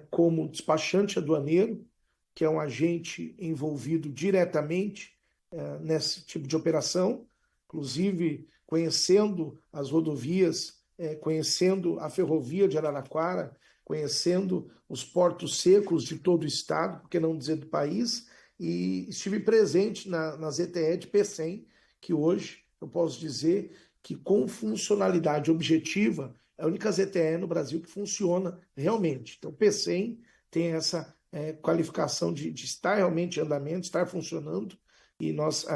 como despachante aduaneiro, que é um agente envolvido diretamente nesse tipo de operação, inclusive conhecendo as rodovias, conhecendo a ferrovia de Araraquara, conhecendo os portos secos de todo o estado, por que não dizer do país, e estive presente nas ETE de Pecém, que hoje eu posso dizer que com funcionalidade objetiva é a única ZTE no Brasil que funciona realmente. Então, Pecém tem essa qualificação de estar realmente em andamento, estar funcionando, e nós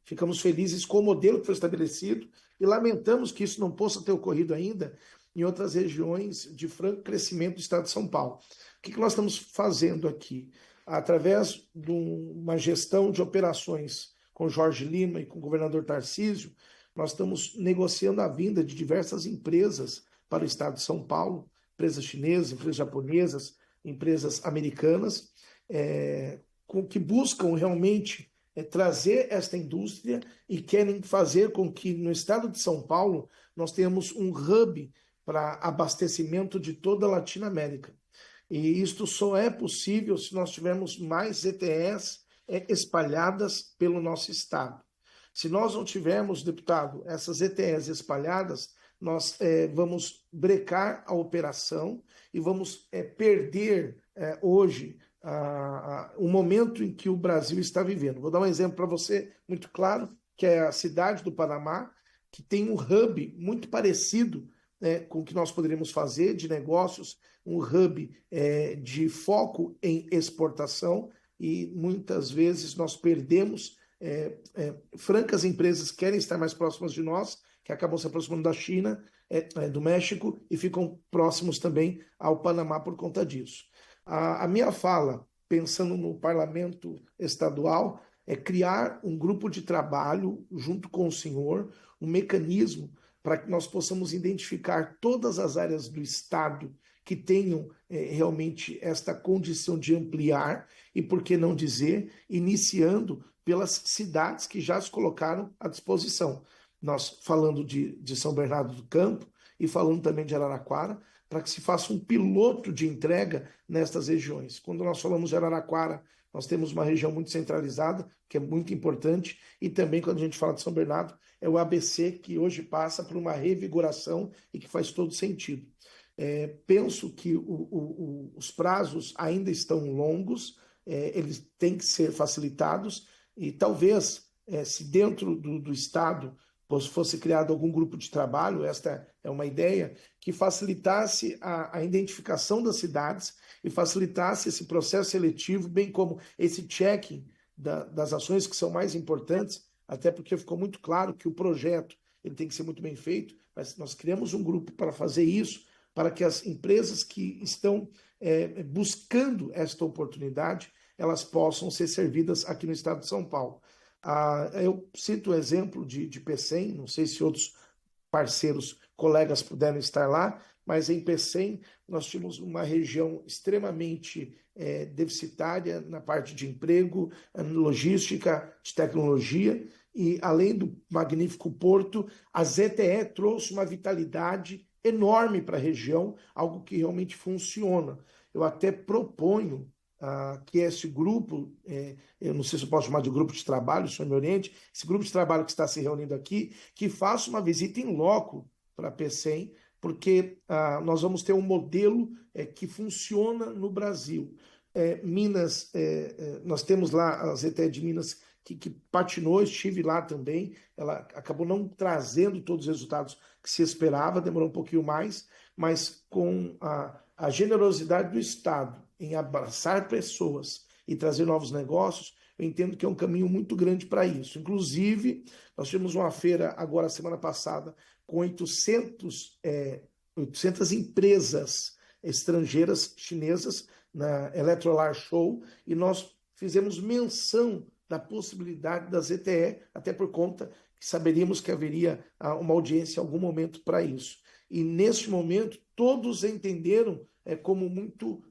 ficamos felizes com o modelo que foi estabelecido e lamentamos que isso não possa ter ocorrido ainda em outras regiões de franco crescimento do estado de São Paulo. O que nós estamos fazendo aqui? Através de uma gestão de operações com Jorge Lima e com o governador Tarcísio, nós estamos negociando a vinda de diversas empresas para o estado de São Paulo, empresas chinesas, empresas japonesas, empresas americanas, que buscam realmente trazer esta indústria e querem fazer com que no estado de São Paulo nós tenhamos um hub para abastecimento de toda a Latinoamérica. E isto só é possível se nós tivermos mais ETEs espalhadas pelo nosso estado. Se nós não tivermos, deputado, essas ETEs espalhadas, nós vamos brecar a operação e vamos perder hoje o momento em que o Brasil está vivendo. Vou dar um exemplo para você muito claro, que é a cidade do Panamá, que tem um hub muito parecido com o que nós poderíamos fazer de negócios, um hub de foco em exportação, e muitas vezes nós perdemos francas empresas que querem estar mais próximas de nós, que acabam se aproximando da China, do México, e ficam próximos também ao Panamá por conta disso. A minha fala, pensando no parlamento estadual, é criar um grupo de trabalho junto com o senhor, um mecanismo para que nós possamos identificar todas as áreas do estado que tenham realmente esta condição de ampliar e, por que não dizer, iniciando pelas cidades que já se colocaram à disposição. Nós falando de São Bernardo do Campo e falando também de Araraquara, para que se faça um piloto de entrega nestas regiões. Quando nós falamos de Araraquara, nós temos uma região muito centralizada, que é muito importante, e também quando a gente fala de São Bernardo, é o ABC que hoje passa por uma revigoração e que faz todo sentido. Penso que os prazos ainda estão longos, eles têm que ser facilitados, e talvez, se dentro do Estado fosse criado algum grupo de trabalho, esta é uma ideia, que facilitasse a identificação das cidades e facilitasse esse processo seletivo, bem como esse checking das ações que são mais importantes, até porque ficou muito claro que o projeto ele tem que ser muito bem feito, mas nós criamos um grupo para fazer isso, para que as empresas que estão buscando esta oportunidade, elas possam ser servidas aqui no estado de São Paulo. Eu cito o exemplo de Pecém, não sei se outros parceiros, colegas puderam estar lá, mas em Pecém nós tínhamos uma região extremamente deficitária na parte de emprego, logística, de tecnologia, e além do magnífico porto, a ZTE trouxe uma vitalidade enorme para a região, algo que realmente funciona. Eu até proponho que esse grupo, eu não sei se eu posso chamar de grupo de trabalho, o senhor me oriente, esse grupo de trabalho que está se reunindo aqui, que faça uma visita em loco para Pecém, porque nós vamos ter um modelo que funciona no Brasil. Minas, nós temos lá a ZTE de Minas que patinou, estive lá também, ela acabou não trazendo todos os resultados que se esperava, demorou um pouquinho mais, mas com a generosidade do Estado em abraçar pessoas e trazer novos negócios, eu entendo que é um caminho muito grande para isso. Inclusive, nós tivemos uma feira agora, semana passada, com 800 empresas estrangeiras chinesas na Electrolar Show, e nós fizemos menção da possibilidade da ZTE, até por conta que saberíamos que haveria uma audiência em algum momento para isso. E neste momento, todos entenderam como muito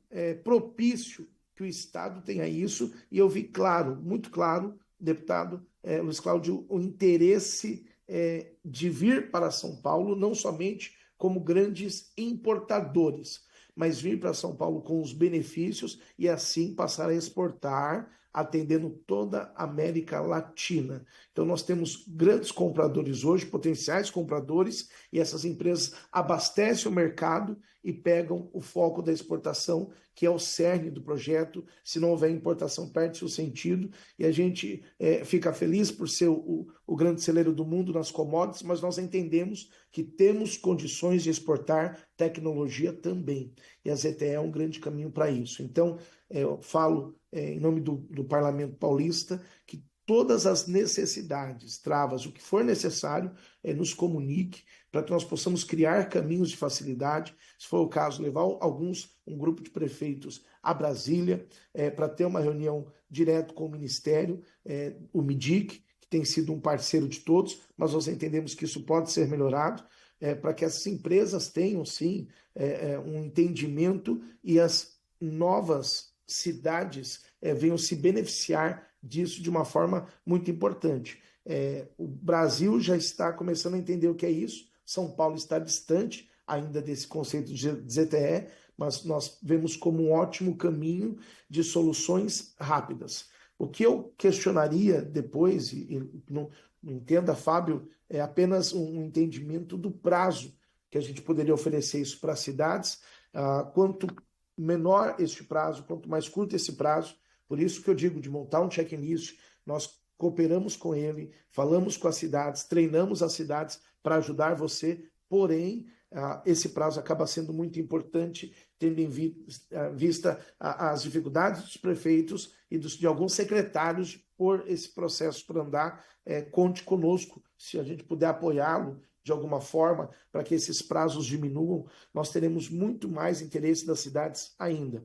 propício que o Estado tenha isso, e eu vi claro, muito claro, deputado Luiz Cláudio, o interesse de vir para São Paulo, não somente como grandes importadores, mas vir para São Paulo com os benefícios e assim passar a exportar, atendendo toda a América Latina. Então nós temos grandes compradores hoje, potenciais compradores, e essas empresas abastecem o mercado e pegam o foco da exportação, que é o cerne do projeto. Se não houver importação, perde-se o sentido, e a gente fica feliz por ser o grande celeiro do mundo nas commodities, mas nós entendemos que temos condições de exportar tecnologia também, e a ZTE é um grande caminho para isso. Então, eu falo em nome do Parlamento Paulista que todas as necessidades, travas, o que for necessário, nos comunique para que nós possamos criar caminhos de facilidade. Se for o caso, levar um grupo de prefeitos a Brasília para ter uma reunião direto com o Ministério, o MIDIC, que tem sido um parceiro de todos, mas nós entendemos que isso pode ser melhorado, para que essas empresas tenham, sim, um entendimento e as novas cidades venham se beneficiar disso de uma forma muito importante. O Brasil já está começando a entender o que é isso, São Paulo está distante ainda desse conceito de ZTE, mas nós vemos como um ótimo caminho de soluções rápidas. O que eu questionaria depois, e não entenda, Fábio, é apenas um entendimento do prazo que a gente poderia oferecer isso para as cidades. Quanto menor este prazo, quanto mais curto esse prazo, por isso que eu digo de montar um checklist, nós cooperamos com ele, falamos com as cidades, treinamos as cidades para ajudar você, porém, esse prazo acaba sendo muito importante, tendo em vista as dificuldades dos prefeitos e de alguns secretários por esse processo para andar. Conte conosco, se a gente puder apoiá-lo de alguma forma, para que esses prazos diminuam, nós teremos muito mais interesse das cidades ainda.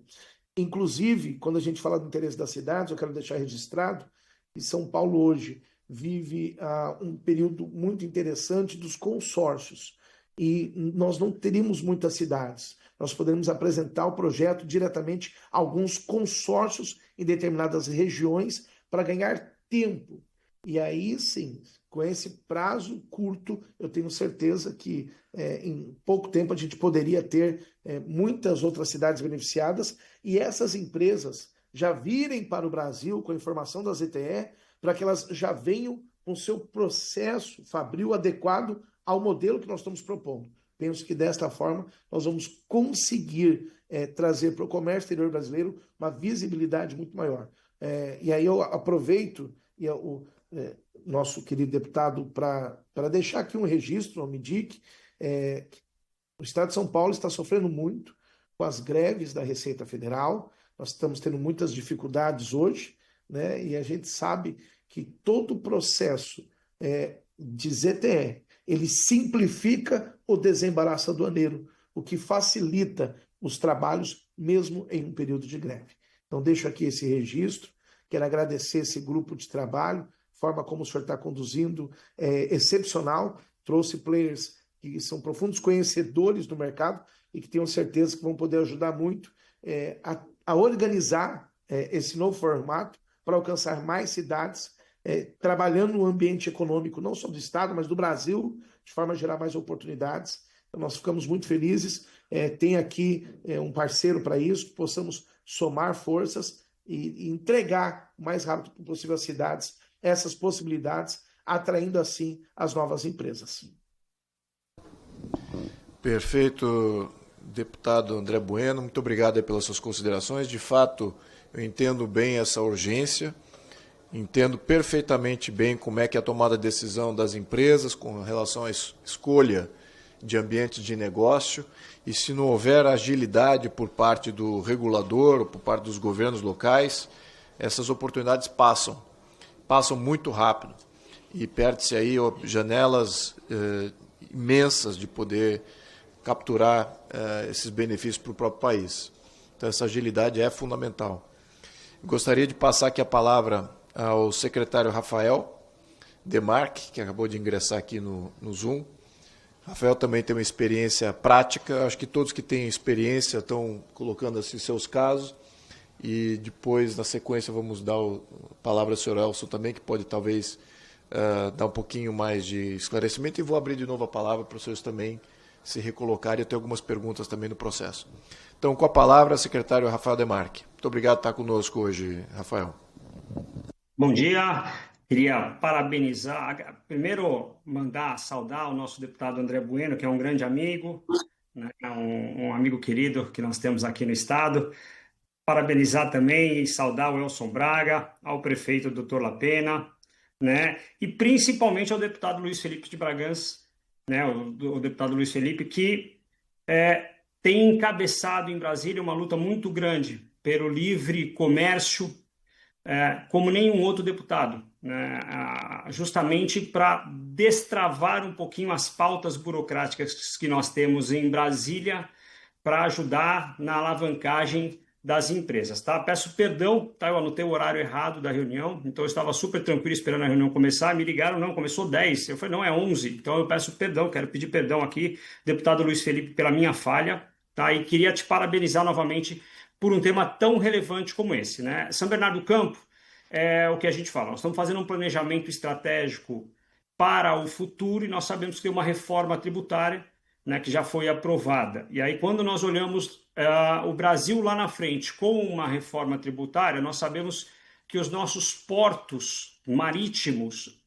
Inclusive, quando a gente fala do interesse das cidades, eu quero deixar registrado que São Paulo hoje vive um período muito interessante dos consórcios, e nós não teríamos muitas cidades. nós poderemos apresentar o projeto diretamente a alguns consórcios em determinadas regiões para ganhar tempo. E aí sim, com esse prazo curto, eu tenho certeza que em pouco tempo a gente poderia ter muitas outras cidades beneficiadas e essas empresas já virem para o Brasil com a informação da ZTE para que elas já venham com seu processo fabril adequado ao modelo que nós estamos propondo. Penso que desta forma nós vamos conseguir trazer para o comércio exterior brasileiro uma visibilidade muito maior. E aí eu aproveito o nosso querido deputado para deixar aqui um registro ao MIDIC. O Estado de São Paulo está sofrendo muito com as greves da Receita Federal. Nós estamos tendo muitas dificuldades hoje, né? E a gente sabe que todo o processo de ZTE, ele simplifica o desembaraço aduaneiro, o que facilita os trabalhos mesmo em um período de greve. Então deixo aqui esse registro, quero agradecer esse grupo de trabalho, forma como o senhor está conduzindo é excepcional, trouxe players que são profundos conhecedores do mercado e que tenho certeza que vão poder ajudar muito a organizar esse novo formato para alcançar mais cidades, trabalhando no ambiente econômico, não só do Estado, mas do Brasil, de forma a gerar mais oportunidades. Então, nós ficamos muito felizes. Tem aqui um parceiro para isso, que possamos somar forças e entregar o mais rápido possível às cidades essas possibilidades, atraindo assim as novas empresas.
Perfeito, deputado André Bueno, muito obrigado pelas suas considerações. De fato, eu entendo bem essa urgência, entendo perfeitamente bem como é que é a tomada de decisão das empresas com relação à escolha de ambientes de negócio, e se não houver agilidade por parte do regulador ou por parte dos governos locais, essas oportunidades passam muito rápido e perde-se aí janelas imensas de poder capturar esses benefícios para o próprio país. Então essa agilidade é fundamental. Gostaria de passar aqui a palavra ao secretário Rafael Demarque, que acabou de ingressar aqui no Zoom. Rafael também tem uma experiência prática, acho que todos que têm experiência estão colocando assim seus casos, e depois, na sequência, vamos dar a palavra ao senhor Elson também, que pode talvez dar um pouquinho mais de esclarecimento, e vou abrir de novo a palavra para os senhores também se recolocarem. Eu tenho algumas perguntas também no processo. Então, com a palavra, secretário Rafael Demarque. Muito obrigado por estar conosco hoje, Rafael.
Bom dia. Queria parabenizar, primeiro saudar o nosso deputado André Bueno, que é um grande amigo, né, um amigo querido que nós temos aqui no Estado. Parabenizar também e saudar o Elson Braga, ao prefeito Dr. Lapena, né, e principalmente ao deputado Luiz Felipe de Bragança, né, o deputado Luiz Felipe, que tem encabeçado em Brasília uma luta muito grande pelo livre comércio, como nenhum outro deputado, né, justamente para destravar um pouquinho as pautas burocráticas que nós temos em Brasília para ajudar na alavancagem das empresas. Tá? Peço perdão, tá? Eu anotei o horário errado da reunião, então eu estava super tranquilo esperando a reunião começar, me ligaram, não, começou 10, eu falei, não, é 11, então eu peço perdão, quero pedir perdão aqui, deputado Luiz Felipe, pela minha falha, tá? E queria te parabenizar novamente por um tema tão relevante como esse, né? São Bernardo do Campo, é o que a gente fala, nós estamos fazendo um planejamento estratégico para o futuro e nós sabemos que tem uma reforma tributária, né, que já foi aprovada. E aí, quando nós olhamos o Brasil lá na frente com uma reforma tributária, nós sabemos que os nossos portos marítimos,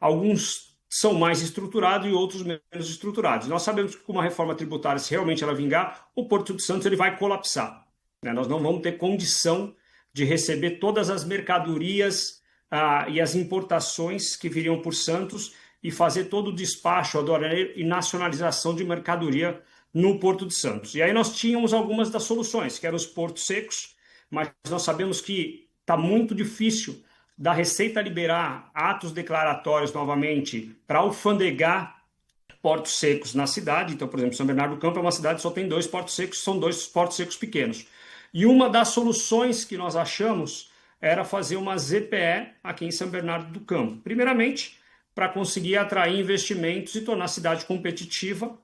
alguns são mais estruturados e outros menos estruturados. Nós sabemos que com uma reforma tributária, se realmente ela vingar, o Porto de Santos ele vai colapsar, né? Nós não vamos ter condição de receber todas as mercadorias e as importações que viriam por Santos e fazer todo o despacho aduaneiro e nacionalização de mercadoria no Porto de Santos. E aí nós tínhamos algumas das soluções, que eram os portos secos, mas nós sabemos que está muito difícil da Receita liberar atos declaratórios novamente para alfandegar portos secos na cidade. Então, por exemplo, São Bernardo do Campo é uma cidade que só tem 2 portos secos, são 2 portos secos pequenos. E uma das soluções que nós achamos era fazer uma ZPE aqui em São Bernardo do Campo. Primeiramente, para conseguir atrair investimentos e tornar a cidade competitiva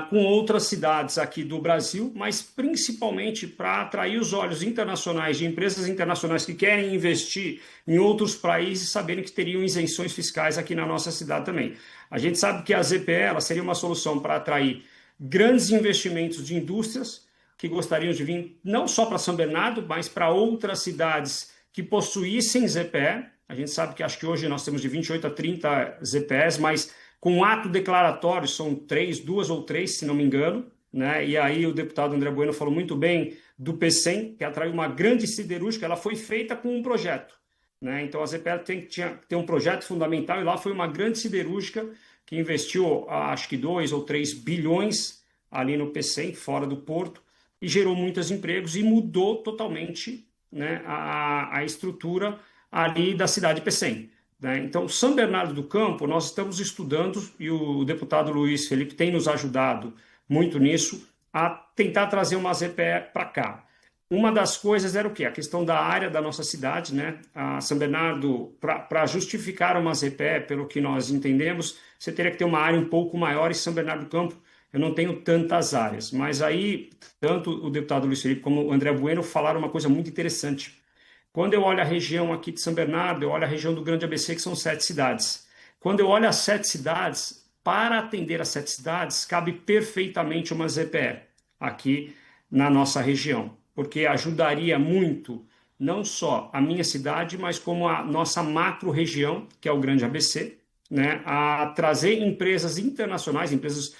com outras cidades aqui do Brasil, mas principalmente para atrair os olhos internacionais de empresas internacionais que querem investir em outros países, saberem que teriam isenções fiscais aqui na nossa cidade também. A gente sabe que a ZPE ela seria uma solução para atrair grandes investimentos de indústrias que gostariam de vir não só para São Bernardo, mas para outras cidades que possuíssem ZPE. A gente sabe que acho que hoje nós temos de 28 a 30 ZPEs, mas com ato declaratório, são 2 ou 3, se não me engano, né? E aí o deputado André Bueno falou muito bem do PCM, que atraiu uma grande siderúrgica, ela foi feita com um projeto, né? Então a ZPE tinha que ter um projeto fundamental, e lá foi uma grande siderúrgica que investiu, acho que 2 ou 3 bilhões ali no PCM, fora do porto, e gerou muitos empregos e mudou totalmente, né, a estrutura ali da cidade de PCM. Então, São Bernardo do Campo, nós estamos estudando, e o deputado Luiz Felipe tem nos ajudado muito nisso, a tentar trazer uma ZPE para cá. Uma das coisas era o quê? A questão da área da nossa cidade, né? A São Bernardo, para justificar uma ZPE, pelo que nós entendemos, você teria que ter uma área um pouco maior, e São Bernardo do Campo, eu não tenho tantas áreas. Mas aí, tanto o deputado Luiz Felipe como o André Bueno falaram uma coisa muito interessante. Quando eu olho a região aqui de São Bernardo, eu olho a região do Grande ABC, que são 7 cidades. Quando eu olho as 7 cidades, para atender as 7 cidades, cabe perfeitamente uma ZPE aqui na nossa região, porque ajudaria muito, não só a minha cidade, mas como a nossa macro-região, que é o Grande ABC, né, a trazer empresas internacionais, empresas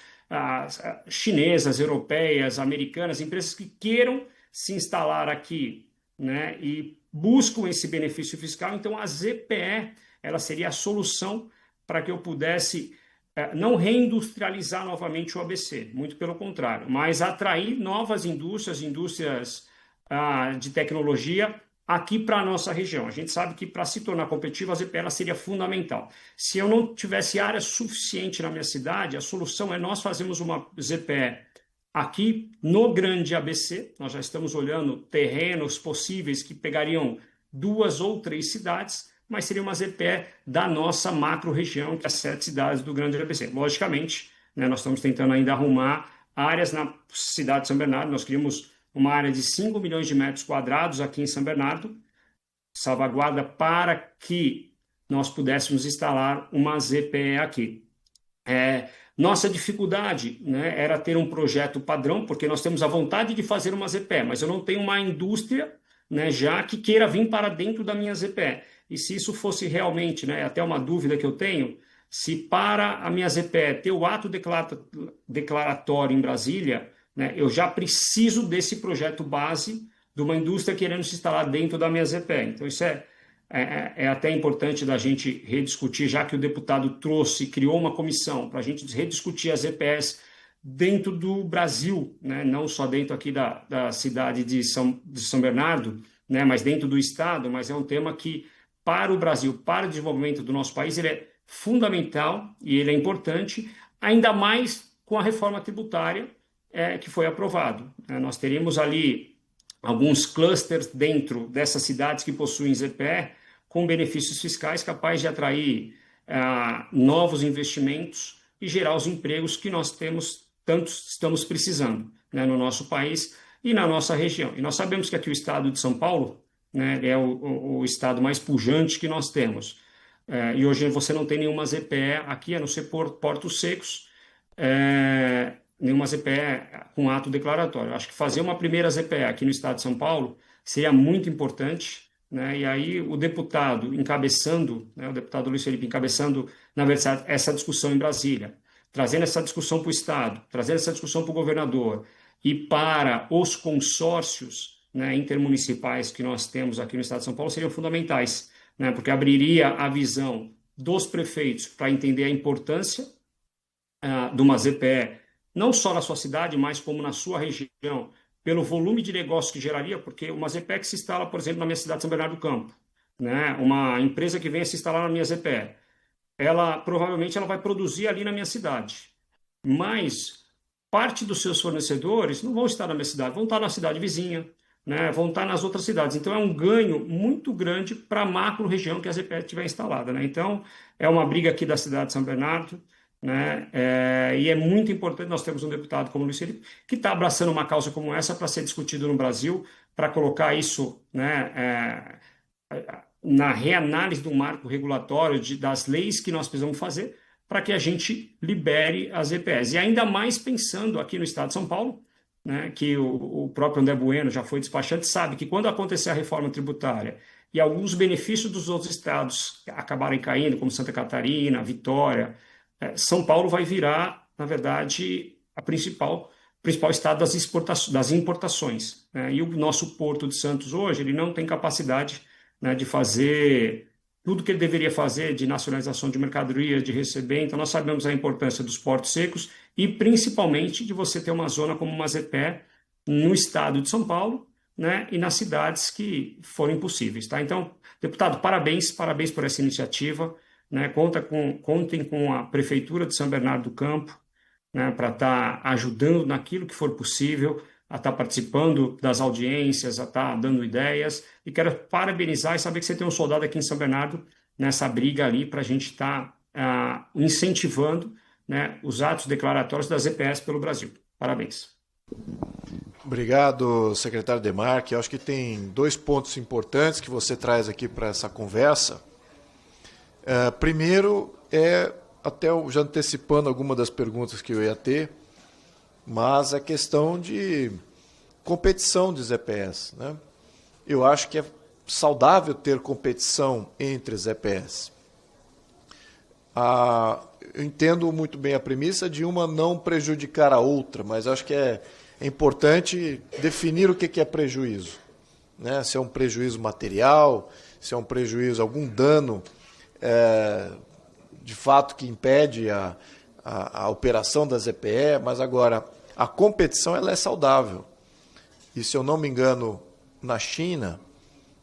chinesas, europeias, americanas, empresas que queiram se instalar aqui, né, e buscam esse benefício fiscal. Então a ZPE ela seria a solução para que eu pudesse não reindustrializar novamente o ABC, muito pelo contrário, mas atrair novas indústrias de tecnologia aqui para a nossa região. A gente sabe que para se tornar competitiva, a ZPE ela seria fundamental. Se eu não tivesse área suficiente na minha cidade, a solução é nós fazermos uma ZPE aqui no Grande ABC. Nós já estamos olhando terrenos possíveis que pegariam 2 ou 3 cidades, mas seria uma ZPE da nossa macro-região, que é as 7 cidades do Grande ABC. Logicamente, né, nós estamos tentando ainda arrumar áreas na cidade de São Bernardo. Nós queríamos uma área de 5 milhões de metros quadrados aqui em São Bernardo, salvaguarda para que nós pudéssemos instalar uma ZPE aqui. Nossa dificuldade, né, era ter um projeto padrão, porque nós temos a vontade de fazer uma ZPE, mas eu não tenho uma indústria, né, já que queira vir para dentro da minha ZPE. E se isso fosse realmente, né, até uma dúvida que eu tenho, se para a minha ZPE ter o ato declaratório em Brasília, né, eu já preciso desse projeto base de uma indústria querendo se instalar dentro da minha ZPE. Então isso é até importante da gente rediscutir, já que o deputado criou uma comissão para a gente rediscutir as EPS dentro do Brasil, né? Não só dentro aqui da cidade de São Bernardo, né? Mas dentro do estado, mas é um tema que, para o Brasil, para o desenvolvimento do nosso país, ele é fundamental e ele é importante, ainda mais com a reforma tributária que foi aprovado. Nós teríamos ali alguns clusters dentro dessas cidades que possuem ZPE com benefícios fiscais capazes de atrair novos investimentos e gerar os empregos que nós tanto estamos precisando, né, no nosso país e na nossa região. E nós sabemos que aqui o estado de São Paulo, né, é o estado mais pujante que nós temos. E hoje você não tem nenhuma ZPE aqui, a não ser Portos Secos, nenhuma ZPE com ato declaratório. Acho que fazer uma primeira ZPE aqui no estado de São Paulo seria muito importante, né? E aí o deputado encabeçando, né, o deputado Luiz Felipe encabeçando, na verdade, essa discussão em Brasília, trazendo essa discussão para o estado, trazendo essa discussão para o governador e para os consórcios, né, intermunicipais que nós temos aqui no estado de São Paulo seriam fundamentais, né, porque abriria a visão dos prefeitos para entender a importância de uma ZPE, não só na sua cidade, mas como na sua região, pelo volume de negócio que geraria, porque uma ZPE que se instala, por exemplo, na minha cidade de São Bernardo do Campo, né, uma empresa que venha se instalar na minha ZPE, provavelmente ela vai produzir ali na minha cidade, mas parte dos seus fornecedores não vão estar na minha cidade, vão estar na cidade vizinha, né, vão estar nas outras cidades. Então é um ganho muito grande para a macro-região que a ZPE estiver instalada, né? Então é uma briga aqui da cidade de São Bernardo, né? E é muito importante nós termos um deputado como o Luiz Felipe, que está abraçando uma causa como essa para ser discutido no Brasil, para colocar isso, né, na reanálise do marco regulatório das leis que nós precisamos fazer para que a gente libere as EPS. E ainda mais pensando aqui no estado de São Paulo, né, que o próprio André Bueno já foi despachante, sabe que quando acontecer a reforma tributária e alguns benefícios dos outros estados acabarem caindo, como Santa Catarina, Vitória, São Paulo vai virar, na verdade, a principal estado das importações, né? E o nosso Porto de Santos hoje, ele não tem capacidade, né, de fazer tudo que ele deveria fazer de nacionalização de mercadorias, de receber. Então, nós sabemos a importância dos portos secos e, principalmente, de você ter uma zona como Mazepé no estado de São Paulo, né, e nas cidades que forem possíveis. Tá? Então, deputado, parabéns por essa iniciativa. Né, contem com a Prefeitura de São Bernardo do Campo, né, para estar ajudando naquilo que for possível, a estar participando das audiências, a estar dando ideias. E quero parabenizar e saber que você tem um soldado aqui em São Bernardo nessa briga ali para a gente estar incentivando, né, os atos declaratórios das EPS pelo Brasil. Parabéns.
Obrigado, secretário Demarque. Eu acho que tem 2 pontos importantes que você traz aqui para essa conversa. Primeiro, até já antecipando alguma das perguntas que eu ia ter, mas a questão de competição de EPS, né? Eu acho que é saudável ter competição entre as EPS. Eu entendo muito bem a premissa de uma não prejudicar a outra, mas acho que é importante definir o que é prejuízo, né? Se é um prejuízo material, se é um prejuízo, algum dano de fato que impede a operação das EPE, mas agora a competição ela é saudável. E se eu não me engano, na China,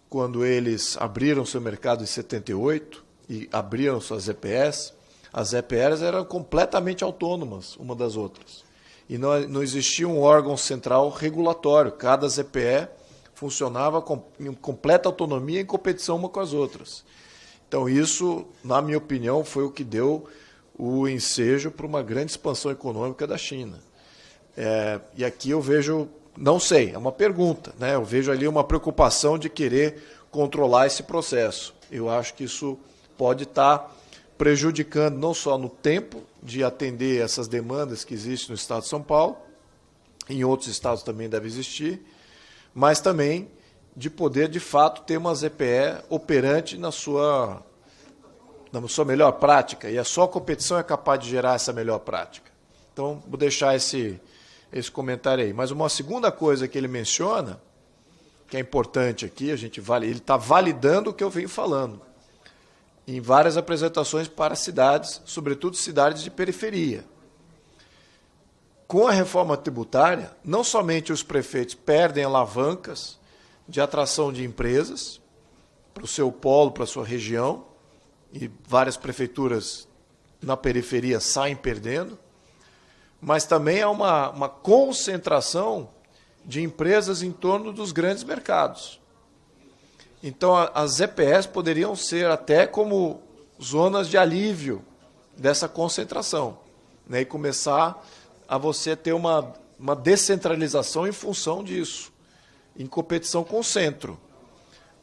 quando eles abriram seu mercado em 78 e abriram suas EPS, as EPRs eram completamente autônomas uma das outras. E não existia um órgão central regulatório. Cada EPE funcionava em completa autonomia e em competição uma com as outras. Então isso, na minha opinião, foi o que deu o ensejo para uma grande expansão econômica da China. E aqui eu vejo, não sei, é uma pergunta, né? Eu vejo ali uma preocupação de querer controlar esse processo. Eu acho que isso pode estar prejudicando não só no tempo de atender essas demandas que existem no estado de São Paulo, em outros estados também deve existir, mas também de poder, de fato, ter uma ZPE operante na sua melhor prática, e só a competição é capaz de gerar essa melhor prática. Então, vou deixar esse comentário aí. Mas uma segunda coisa que ele menciona, que é importante aqui, ele está validando o que eu venho falando, em várias apresentações para cidades, sobretudo cidades de periferia. Com a reforma tributária, não somente os prefeitos perdem alavancas de atração de empresas para o seu polo, para a sua região, e várias prefeituras na periferia saem perdendo, mas também há uma concentração de empresas em torno dos grandes mercados. Então, as EPS poderiam ser até como zonas de alívio dessa concentração, né, e começar a você ter uma descentralização em função disso, em competição com o centro.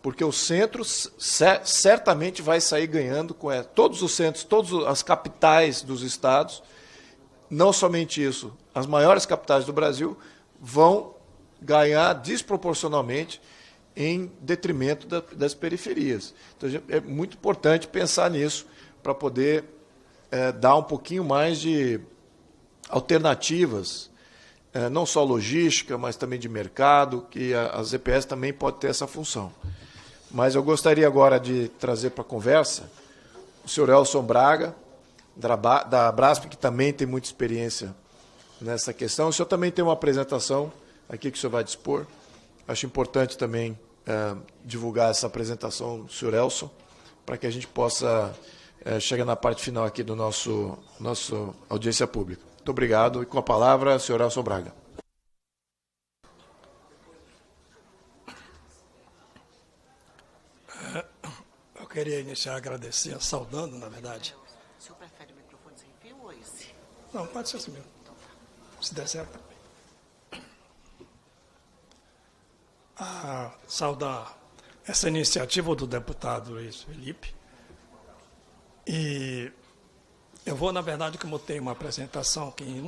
Porque o centro certamente vai sair ganhando com todos os centros, todas as capitais dos estados, não somente isso, as maiores capitais do Brasil vão ganhar desproporcionalmente em detrimento das periferias. Então, é muito importante pensar nisso para poder dar um pouquinho mais de alternativas, não só logística, mas também de mercado, que as EPS também podem ter essa função. Mas eu gostaria agora de trazer para a conversa o senhor Elson Braga, da Abrasp, que também tem muita experiência nessa questão. O senhor também tem uma apresentação aqui que o senhor vai dispor. Acho importante também divulgar essa apresentação do senhor Elson, para que a gente possa chegar na parte final aqui do nosso audiência pública. Muito obrigado. E com a palavra, o senhor Elson Braga.
Eu queria iniciar agradecendo, saudando, na verdade.
O senhor prefere o microfone sem fio ou esse?
Não, pode ser assim mesmo. Se der certo. Saudar essa iniciativa do deputado Luiz Felipe. E eu vou, na verdade, como tenho uma apresentação que em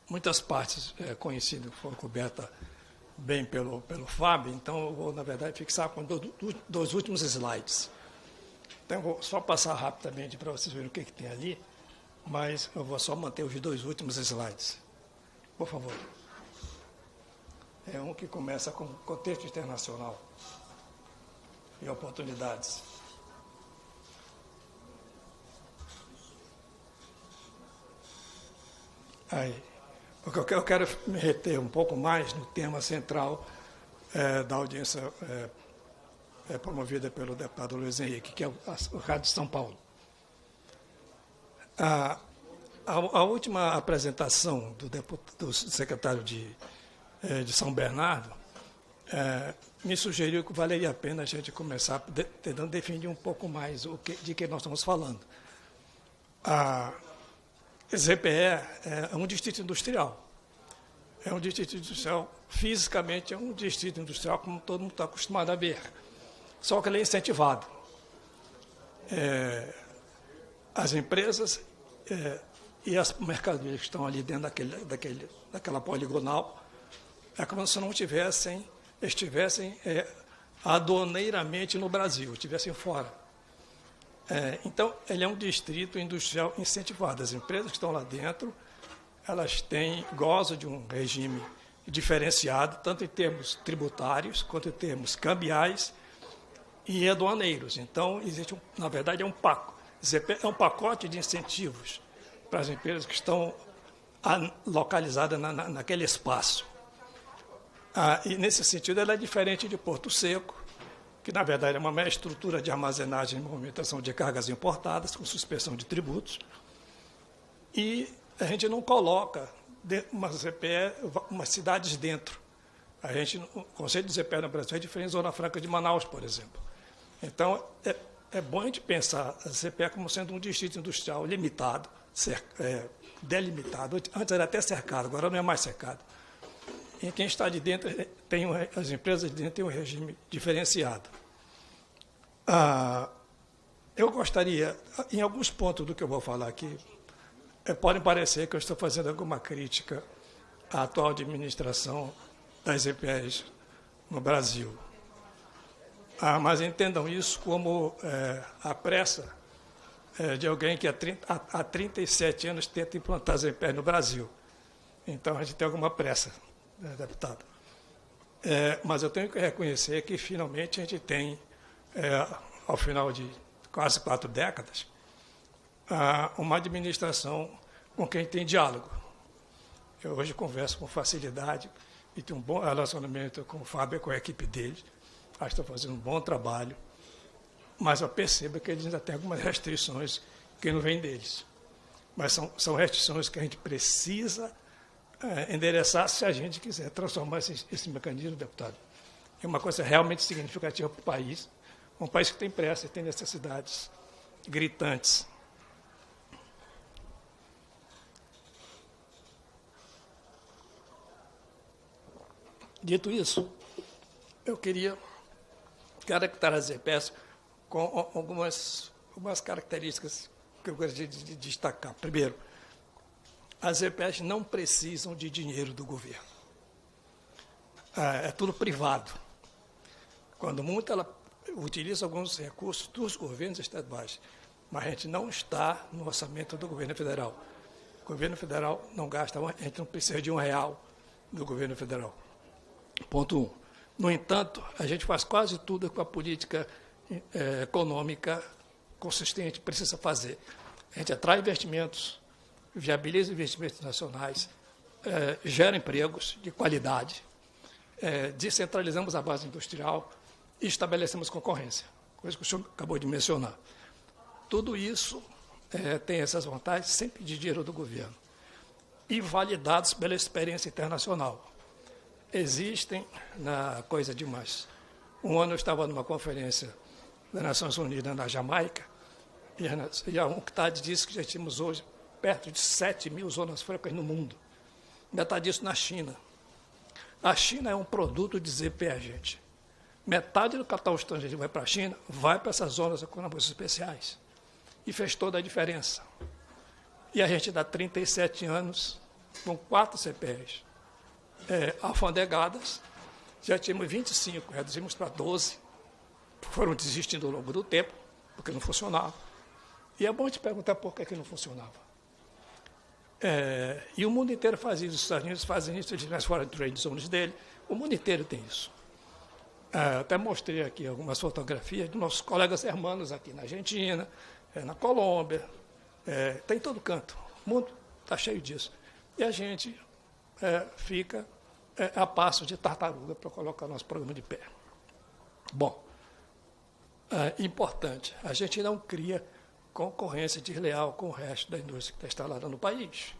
muitas partes é conhecida, foi coberta bem pelo Fábio, então eu vou, na verdade, fixar com dois últimos slides. Então, eu vou só passar rapidamente para vocês verem o que tem ali, mas eu vou só manter os 2 últimos slides. Por favor. É um que começa com contexto internacional e oportunidades. Aí, porque eu quero me reter um pouco mais no tema central da audiência promovida pelo deputado Luiz Henrique, que é o Rádio de São Paulo. A última apresentação do secretário de São Bernardo me sugeriu que valeria a pena a gente começar tentando definir um pouco mais de que nós estamos falando. ZPE é um distrito industrial. É um distrito industrial, fisicamente é um distrito industrial como todo mundo está acostumado a ver. Só que ele é incentivado. As empresas e as mercadorias que estão ali dentro daquela poligonal é como se não estivessem aduaneiramente no Brasil, estivessem fora. Então, ele é um distrito industrial incentivado. As empresas que estão lá dentro, elas gozam de um regime diferenciado, tanto em termos tributários, quanto em termos cambiais e aduaneiros. Então, existe, na verdade, é um pacote de incentivos para as empresas que estão localizadas naquele espaço. E, nesse sentido, ela é diferente de Porto Seco, que, na verdade, é uma mera estrutura de armazenagem e movimentação de cargas importadas, com suspensão de tributos. E a gente não coloca umas cidades dentro. O conceito de ZPE no Brasil é diferente da Zona Franca de Manaus, por exemplo. Então, é bom a gente pensar a ZPE como sendo um distrito industrial limitado, delimitado. Antes era até cercado, agora não é mais cercado. E quem está de dentro, as empresas de dentro têm um regime diferenciado. Eu gostaria, em alguns pontos do que eu vou falar aqui, pode parecer que eu estou fazendo alguma crítica à atual administração das EPEs no Brasil. Mas entendam isso como a pressa de alguém que há 37 anos tenta implantar as EPEs no Brasil. Então, a gente tem alguma pressa, deputado. Mas eu tenho que reconhecer que, finalmente, a gente tem, ao final de quase 4 décadas, uma administração com quem tem diálogo. Eu hoje converso com facilidade e tenho um bom relacionamento com o Fábio e com a equipe dele. Acho que estão fazendo um bom trabalho, mas eu percebo que eles ainda têm algumas restrições que não vêm deles. Mas são restrições que a gente precisa endereçar se a gente quiser transformar esse mecanismo, deputado, em uma coisa realmente significativa para o país, um país que tem pressa e tem necessidades gritantes. Dito isso, eu queria caracterizar as EPEs com algumas características que eu gostaria de destacar. Primeiro, as EPEs não precisam de dinheiro do governo. É tudo privado. Quando muito, ela utiliza alguns recursos dos governos estaduais, mas a gente não está no orçamento do governo federal. O governo federal não gasta, a gente não precisa de R$1 do governo federal. Ponto 1. No entanto, a gente faz quase tudo que a política econômica consistente precisa fazer. A gente atrai investimentos, viabiliza investimentos nacionais, gera empregos de qualidade, descentralizamos a base industrial e estabelecemos concorrência, coisa que o senhor acabou de mencionar. Tudo isso tem essas vantagens sem pedir dinheiro do governo e validados pela experiência internacional. Existem, na coisa de mais um ano, eu estava numa conferência das Nações Unidas na Jamaica, e a UNCTAD disse que já tínhamos hoje perto de 7 mil zonas francas no mundo. Metade disso na China. A China é um produto de ZPE, gente. Metade do capital estrangeiro que vai para a China vai para essas zonas econômicas especiais. E fez toda a diferença. E a gente dá 37 anos com 4 CPEs alfandegadas. Já tínhamos 25, reduzimos para 12. Foram desistindo ao longo do tempo, porque não funcionava. E é bom te perguntar por que não funcionava. E o mundo inteiro faz isso. Os Estados Unidos fazem isso, as foreign trade zones dele. O mundo inteiro tem isso. Até mostrei aqui algumas fotografias de nossos colegas hermanos aqui na Argentina, na Colômbia, tem em todo canto. O mundo está cheio disso. E a gente fica a passo de tartaruga para colocar nosso programa de pé. Bom, importante, a gente não cria concorrência desleal com o resto da indústria que está instalada no país.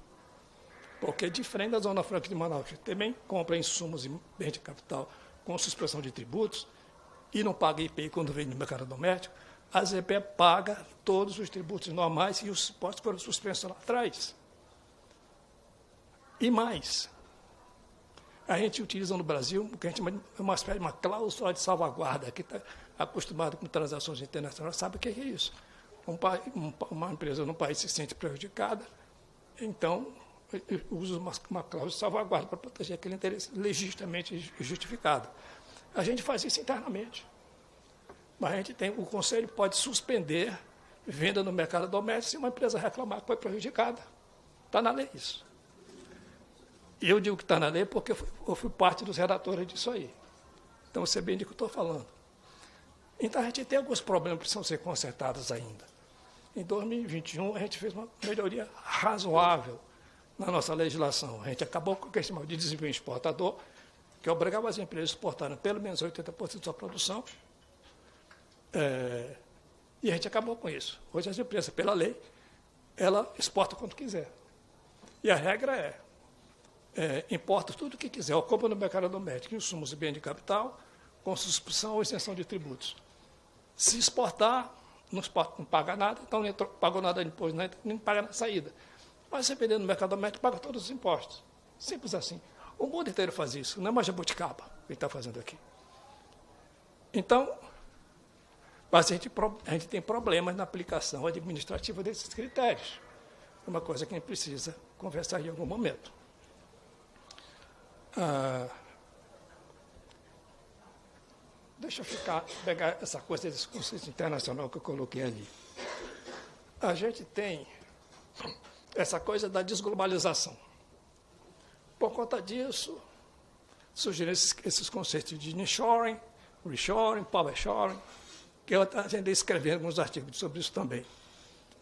Porque, diferente da Zona Franca de Manaus, que também compra insumos e bens de capital com suspensão de tributos e não paga IPI quando vem no mercado doméstico, a ZPE paga todos os tributos normais e os impostos foram suspensos lá atrás. E mais, a gente utiliza no Brasil o que a gente chama de uma espécie de uma cláusula de salvaguarda, que está acostumado com transações internacionais, sabe o que é isso? Uma empresa no país se sente prejudicada, então usa uma cláusula de salvaguarda para proteger aquele interesse legitimamente justificado. A gente faz isso internamente. Mas a gente tem, o Conselho pode suspender venda no mercado doméstico se uma empresa reclamar que foi prejudicada. Está na lei isso. E eu digo que está na lei porque eu fui parte dos redatores disso aí. Então, você bem do que eu estou falando. Então, a gente tem alguns problemas que precisam ser consertados ainda. Em 2021, a gente fez uma melhoria razoável na nossa legislação. A gente acabou com o que a gente chama de desempenho exportador, que obrigava as empresas a exportarem pelo menos 80% da sua produção. E a gente acabou com isso. Hoje, as empresas, pela lei, ela exporta quanto quiser. E a regra importa tudo o que quiser, ou compra no mercado doméstico, insumos e bem de capital, com suspensão ou isenção de tributos. Se exportar, não paga nada, então nem pagou nada de imposto, nem paga na saída. Mas se vender no mercado doméstico, paga todos os impostos. Simples assim. O mundo inteiro faz isso, não é mais jabuticaba que está fazendo aqui. Então, mas a gente tem problemas na aplicação administrativa desses critérios. É uma coisa que a gente precisa conversar em algum momento. Deixa eu pegar essa coisa desse conceito internacional que eu coloquei ali. A gente tem essa coisa da desglobalização. Por conta disso, surgiram esses conceitos de nearshoring, reshoring, powershoring, que eu andei escrevendo alguns artigos sobre isso também.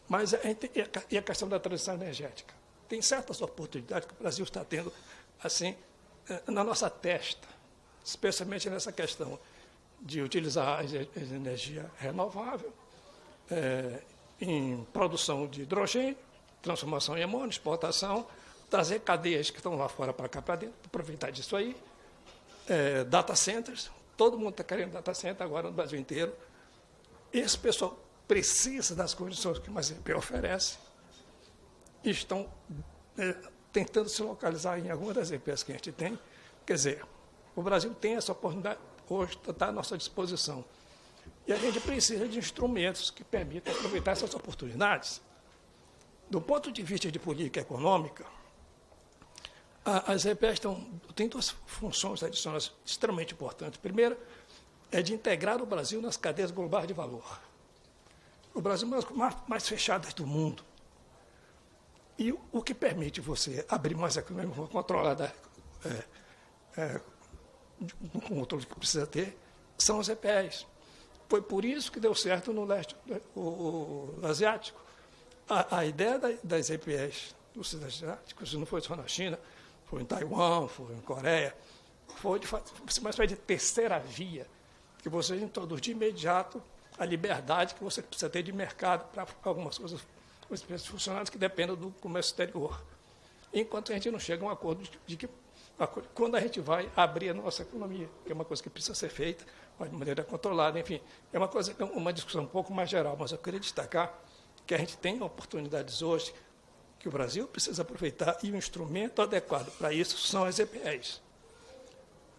Mas e a questão da transição energética. Tem certas oportunidades que o Brasil está tendo, assim, na nossa testa, especialmente nessa questão de utilizar a energia renovável em produção de hidrogênio, transformação em amônio, exportação, trazer cadeias que estão lá fora para cá para dentro, aproveitar disso aí, data centers, todo mundo está querendo data center agora no Brasil inteiro. Esse pessoal precisa das condições que a ZPE oferece e estão tentando se localizar em alguma das EPs que a gente tem. Quer dizer, o Brasil tem essa oportunidade, hoje está à nossa disposição. E a gente precisa de instrumentos que permitam aproveitar essas oportunidades. Do ponto de vista de política econômica, as EPs têm duas funções adicionais extremamente importantes. Primeiro, é de integrar o Brasil nas cadeias globais de valor. O Brasil é uma das mais fechadas do mundo. E o que permite você abrir mais a economia controlada, com o controle que precisa ter, são as EPs. Foi por isso que deu certo no leste asiático. A ideia das EPs do Sudeste Asiático, isso não foi só na China, foi em Taiwan, foi em Coreia, foi uma espécie de terceira via, que você introduz de imediato a liberdade que você precisa ter de mercado para algumas coisas, os preços funcionários que dependem do comércio exterior. Enquanto a gente não chega a um acordo de que quando a gente vai abrir a nossa economia, que é uma coisa que precisa ser feita de maneira controlada, enfim, é uma discussão um pouco mais geral, mas eu queria destacar que a gente tem oportunidades hoje que o Brasil precisa aproveitar, e o instrumento adequado para isso são as EPEs.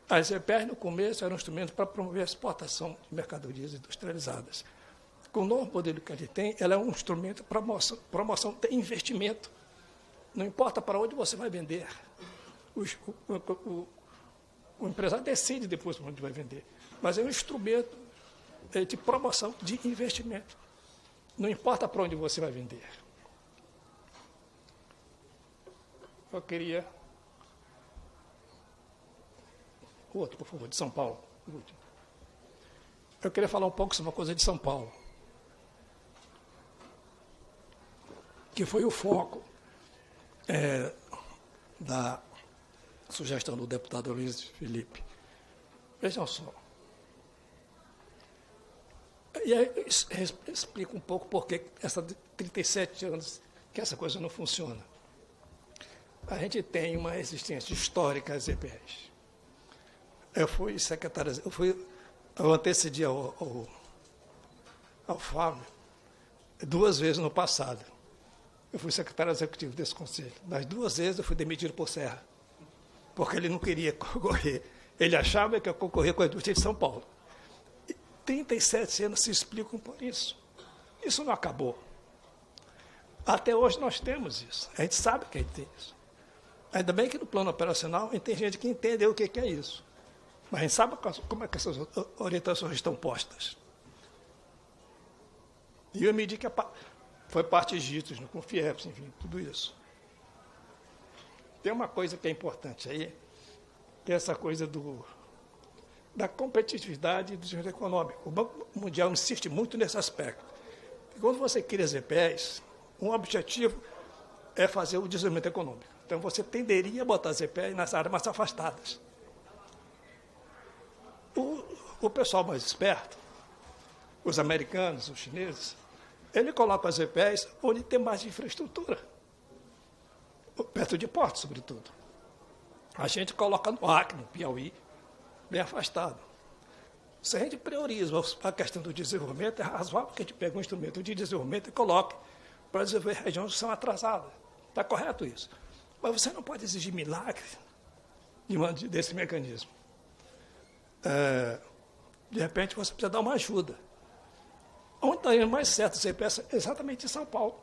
As EPEs, no começo, eram um instrumento para promover a exportação de mercadorias industrializadas. Com o novo modelo que a gente tem, ela é um instrumento para promoção de investimento. Não importa para onde você vai vender. O empresário decide depois para onde vai vender. Mas é um instrumento de promoção de investimento. Não importa para onde você vai vender. Eu queria... Outro, por favor, de São Paulo. Eu queria falar um pouco sobre uma coisa de São Paulo, que foi o foco da sugestão do deputado Luiz Felipe. Vejam só. E aí explico um pouco por que essa 37 anos que essa coisa não funciona. A gente tem uma existência histórica às EPEs. Eu fui secretário, eu antecedi ao Fábio 2 vezes no passado. Eu fui secretário executivo desse conselho. Das 2 vezes eu fui demitido por Serra, porque ele não queria concorrer. Ele achava que eu concorria com a indústria de São Paulo. E 37 anos se explicam por isso. Isso não acabou. Até hoje nós temos isso. A gente sabe que a gente tem isso. Ainda bem que no plano operacional a gente tem gente que entendeu o que é isso. Mas a gente sabe como é que essas orientações estão postas. E eu me digo que foi parte disso, com o FIEPS, enfim, tudo isso. Tem uma coisa que é importante aí, que é essa coisa da competitividade e do desenvolvimento econômico. O Banco Mundial insiste muito nesse aspecto. E quando você cria as EPEs, um objetivo é fazer o desenvolvimento econômico. Então, você tenderia a botar as EPEs nas áreas mais afastadas. O pessoal mais esperto, os americanos, os chineses, ele coloca as EPEs onde tem mais infraestrutura, perto de portos, sobretudo. A gente coloca no Acre, no Piauí, bem afastado. Se a gente prioriza a questão do desenvolvimento, é razoável que a gente pegue um instrumento de desenvolvimento e coloque para desenvolver regiões que são atrasadas. Está correto isso. Mas você não pode exigir milagre desse mecanismo. De repente, você precisa dar uma ajuda. Onde está indo mais certo você pensa exatamente em São Paulo.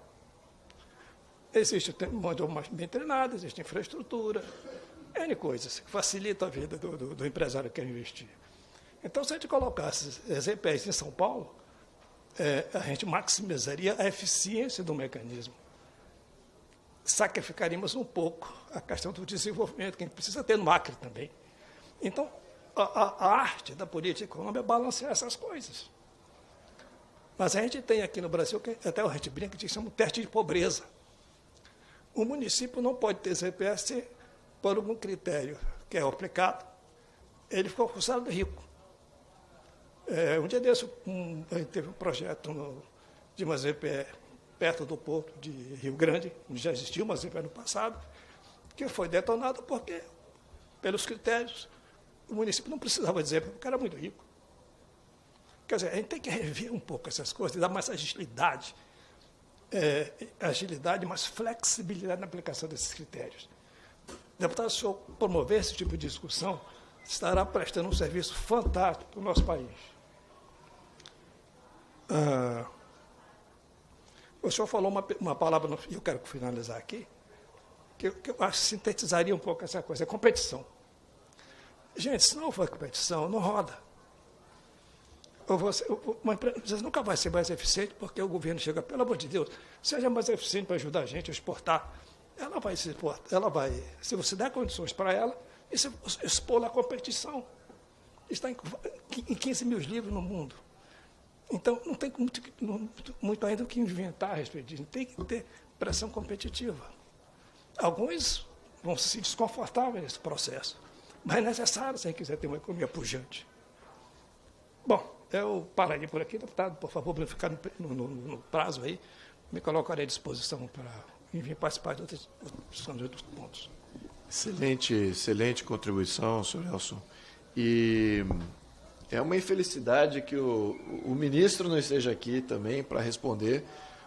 Existe mão de obra bem treinada, existe infraestrutura, N coisas que facilitam a vida do empresário que quer investir. Então, se a gente colocasse as EPEs em São Paulo, a gente maximizaria a eficiência do mecanismo. Sacrificaríamos um pouco a questão do desenvolvimento, que a gente precisa ter no Acre também. Então, a arte da política econômica é balancear essas coisas. Mas a gente tem aqui no Brasil, que até a gente brinca, que chama um teste de pobreza. O município não pode ter CPS por algum critério que é aplicado. Ele ficou considerado rico. Um dia desse, a gente teve um projeto de uma ZPE perto do porto de Rio Grande, onde já existia uma ZPE no passado, que foi detonada porque, pelos critérios, o município não precisava dizer, porque era muito rico. Quer dizer, a gente tem que rever um pouco essas coisas, dar mais agilidade, mais flexibilidade na aplicação desses critérios. Deputado, se o senhor promover esse tipo de discussão, estará prestando um serviço fantástico para o nosso país. O senhor falou uma palavra, e eu quero finalizar aqui, que eu acho que sintetizaria um pouco essa coisa, é competição. Gente, se não for competição, não roda. Uma empresa nunca vai ser mais eficiente porque o governo chega, pelo amor de Deus, seja mais eficiente para ajudar a gente a exportar. Ela vai se exportar, se você der condições para ela, e se expor na competição. Está em 15 mil livros no mundo. Então, não tem muito ainda o que inventar a respeito disso. Tem que ter pressão competitiva. Alguns vão se sentir desconfortáveis nesse processo, mas é necessário se a gente quiser ter uma economia pujante. Bom, eu pararia por aqui, deputado, por favor, para ficar no prazo aí, me colocarei à disposição para vir participar de outros pontos.
Excelente contribuição, senhor Nelson. E é uma infelicidade que o ministro não esteja aqui também para responder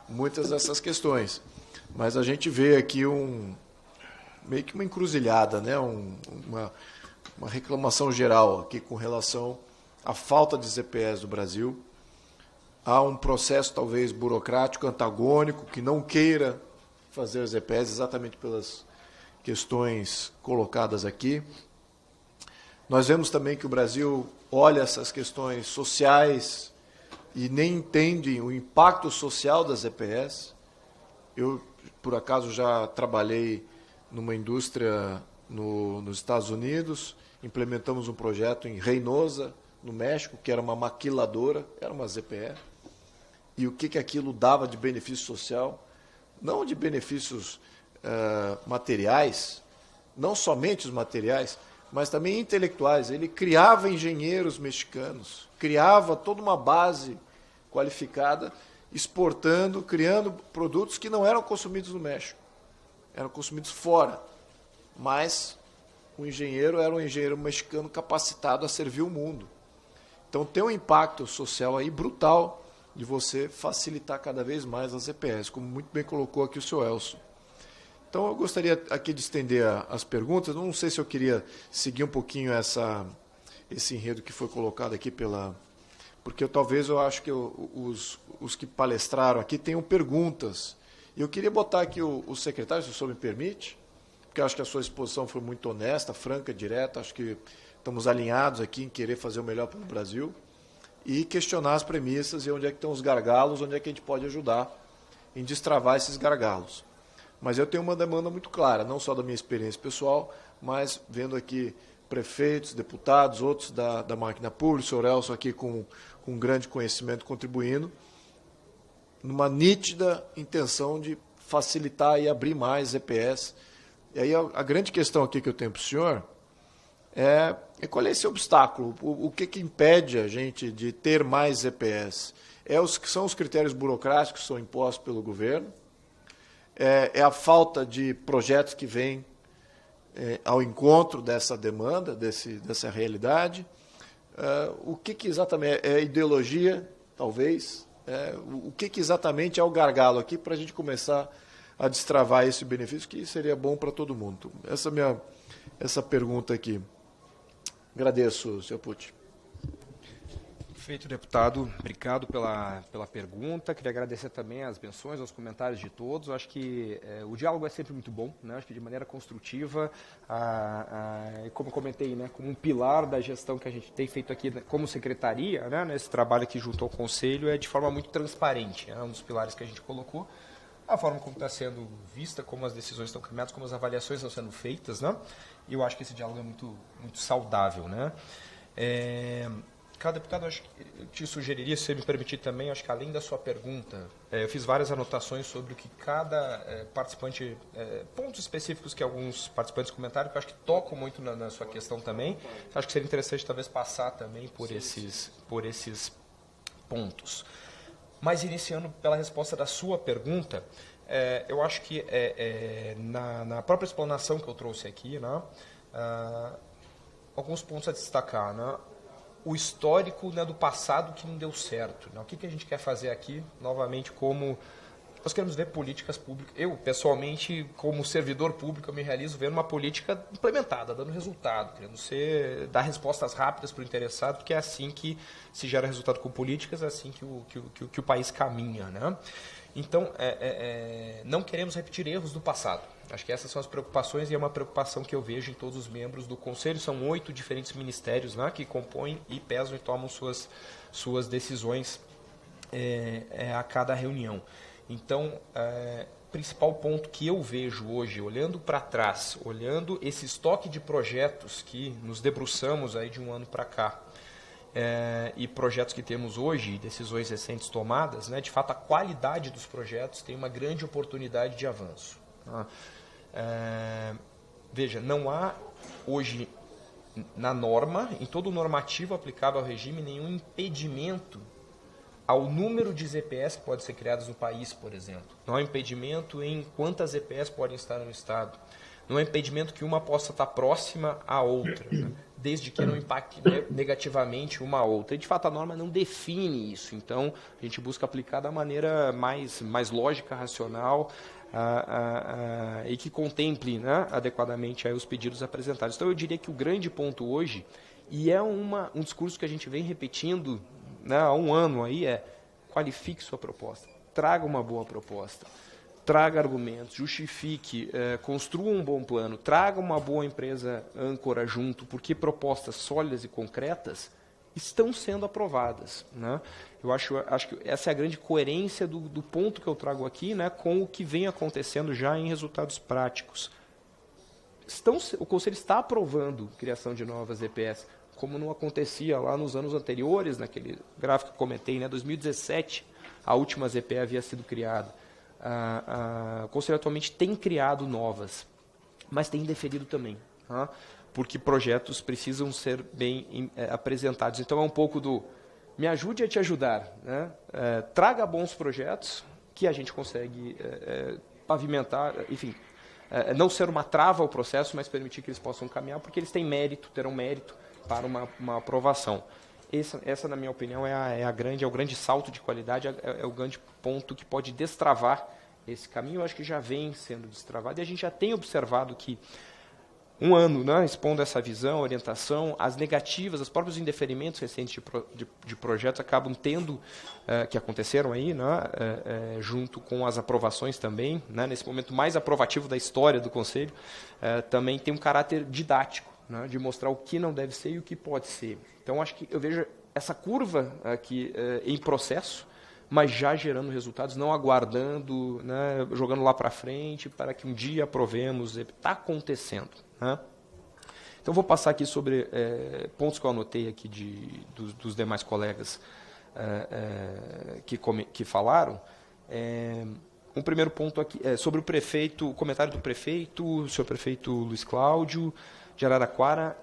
muitas dessas questões. mas a gente vê aqui meio que uma encruzilhada, né? Uma reclamação geral aqui com relação à falta de ZPEs no Brasil. Há um processo talvez burocrático, antagônico, que não queira fazer as ZPEs exatamente pelas questões colocadas aqui. Nós vemos também que o Brasil olha essas questões sociais e nem entende o impacto social das ZPEs. Eu, por acaso, já trabalhei numa indústria nos Estados Unidos, implementamos um projeto em Reynosa, no México, que era uma maquiladora, era uma ZPE. E o que aquilo dava de benefício social? Não de benefícios materiais, não somente os materiais, mas também intelectuais. Ele criava engenheiros mexicanos, criava toda uma base qualificada, exportando, criando produtos que não eram consumidos no México, eram consumidos fora. Mas o engenheiro era um engenheiro mexicano capacitado a servir o mundo. Então tem um impacto social aí brutal de você facilitar cada vez mais as ZPEs, como muito bem colocou aqui o senhor Elson. Então eu gostaria aqui de estender as perguntas. Não sei se eu queria seguir um pouquinho esse enredo que foi colocado aqui porque talvez eu acho que os que palestraram aqui tenham perguntas. E eu queria botar aqui o secretário, se o senhor me permite, porque eu acho que a sua exposição foi muito honesta, franca, direta. Acho que estamos alinhados aqui em querer fazer o melhor para o Brasil e questionar as premissas e onde é que estão os gargalos, onde é que a gente pode ajudar em destravar esses gargalos. Mas eu tenho uma demanda muito clara, não só da minha experiência pessoal, mas vendo aqui prefeitos, deputados, outros da máquina pública, o senhor Elson aqui com grande conhecimento contribuindo, numa nítida intenção de facilitar e abrir mais ZPEs. E aí a grande questão aqui que eu tenho para o senhor é qual é esse obstáculo, o que impede a gente de ter mais ZPEs? São os critérios burocráticos que são impostos pelo governo? É a falta de projetos que vêm ao encontro dessa demanda, dessa realidade? O que exatamente é ideologia, talvez? O que exatamente é o gargalo aqui para a gente começar a destravar esse benefício que seria bom para todo mundo? Essa pergunta aqui. Agradeço, senhor Pucci.
Perfeito, deputado. Obrigado pela pergunta. Queria agradecer também as menções, os comentários de todos. Eu acho que o diálogo é sempre muito bom, né? Acho que de maneira construtiva, como comentei, né, como um pilar da gestão que a gente tem feito aqui como secretaria, né, nesse trabalho aqui junto ao Conselho, é de forma muito transparente. É um dos pilares que a gente colocou. A forma como está sendo vista, como as decisões estão caminhadas, como as avaliações estão sendo feitas, né? E eu acho que esse diálogo é muito, muito saudável, né? Cada deputado, acho que eu te sugeriria, se você me permitir também, acho que além da sua pergunta, eu fiz várias anotações sobre o que cada participante, pontos específicos que alguns participantes comentaram, que eu acho que tocam muito na sua questão também. Acho que seria interessante talvez passar também por esses pontos. Mas iniciando pela resposta da sua pergunta, eu acho que na própria explanação que eu trouxe aqui, né, alguns pontos a destacar, né? O histórico, né, do passado que não deu certo. Né? O que a gente quer fazer aqui, novamente, como nós queremos ver políticas públicas. Eu, pessoalmente, como servidor público, eu me realizo vendo uma política implementada, dando resultado, querendo dar respostas rápidas para o interessado, porque é assim que se gera resultado com políticas, é assim que o país caminha. Né? Então, não queremos repetir erros do passado. Acho que essas são as preocupações e é uma preocupação que eu vejo em todos os membros do Conselho. São 8 diferentes ministérios, né, que compõem e pesam e tomam suas decisões a cada reunião. Então, principal ponto que eu vejo hoje, olhando para trás, olhando esse estoque de projetos que nos debruçamos aí de um ano para cá, e projetos que temos hoje, decisões recentes tomadas, né, de fato a qualidade dos projetos tem uma grande oportunidade de avanço. Veja, não há hoje na norma, em todo o normativo aplicável ao regime, nenhum impedimento ao número de ZPEs que podem ser criadas no país, por exemplo. Não há impedimento em quantas ZPEs podem estar no Estado. Não há impedimento que uma possa estar próxima à outra. Né? desde que não impacte negativamente uma a outra. E, de fato, a norma não define isso. Então, a gente busca aplicar da maneira mais lógica, racional, e que contemple, né, adequadamente aí os pedidos apresentados. Então, eu diria que o grande ponto hoje, e é um discurso que a gente vem repetindo, né, há um ano aí, qualifique sua proposta, traga uma boa proposta, traga argumentos, justifique, construa um bom plano, traga uma boa empresa âncora junto, porque propostas sólidas e concretas estão sendo aprovadas, né? Eu acho que essa é a grande coerência do ponto que eu trago aqui, né, com o que vem acontecendo já em resultados práticos. O Conselho está aprovando a criação de novas EPS, como não acontecia lá nos anos anteriores, naquele gráfico que eu comentei, né, 2017, a última ZPE havia sido criada. O Conselho atualmente tem criado novas, mas tem deferido também, tá? Porque projetos precisam ser bem apresentados. Então, é um pouco do me ajude a te ajudar, né? Traga bons projetos que a gente consegue pavimentar, enfim, não ser uma trava ao processo, mas permitir que eles possam caminhar, porque eles têm mérito, terão mérito para uma aprovação. Essa, na minha opinião, é o grande salto de qualidade, é o grande ponto que pode destravar esse caminho. Eu acho que já vem sendo destravado, e a gente já tem observado que um ano, né, expondo essa visão, orientação, as negativas, os próprios indeferimentos recentes de projetos acabam tendo, que aconteceram aí, né, junto com as aprovações também, né, nesse momento mais aprovativo da história do Conselho, também tem um caráter didático, né, de mostrar o que não deve ser e o que pode ser. Então, acho que eu vejo essa curva aqui em processo, mas já gerando resultados, não aguardando, né, jogando lá para frente para que um dia aprovemos. Está acontecendo, né? Então, vou passar aqui sobre pontos que eu anotei aqui dos demais colegas que falaram. Um primeiro ponto aqui sobre o comentário do prefeito, o senhor prefeito Luiz Cláudio de Araraquara,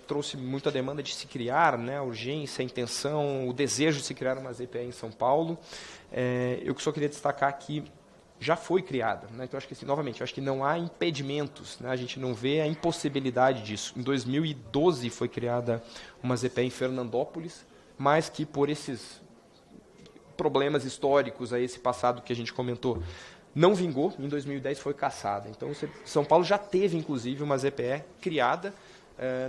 trouxe muita demanda de se criar, né, a urgência, a intenção, o desejo de se criar uma ZPE em São Paulo. Eu só queria destacar que já foi criada, né? Então, acho que, assim, novamente, acho que não há impedimentos, né? A gente não vê a impossibilidade disso. Em 2012 foi criada uma ZPE em Fernandópolis, mas que por esses problemas históricos, a esse passado que a gente comentou, não vingou. Em 2010 foi cassada. Então, São Paulo já teve, inclusive, uma ZPE criada,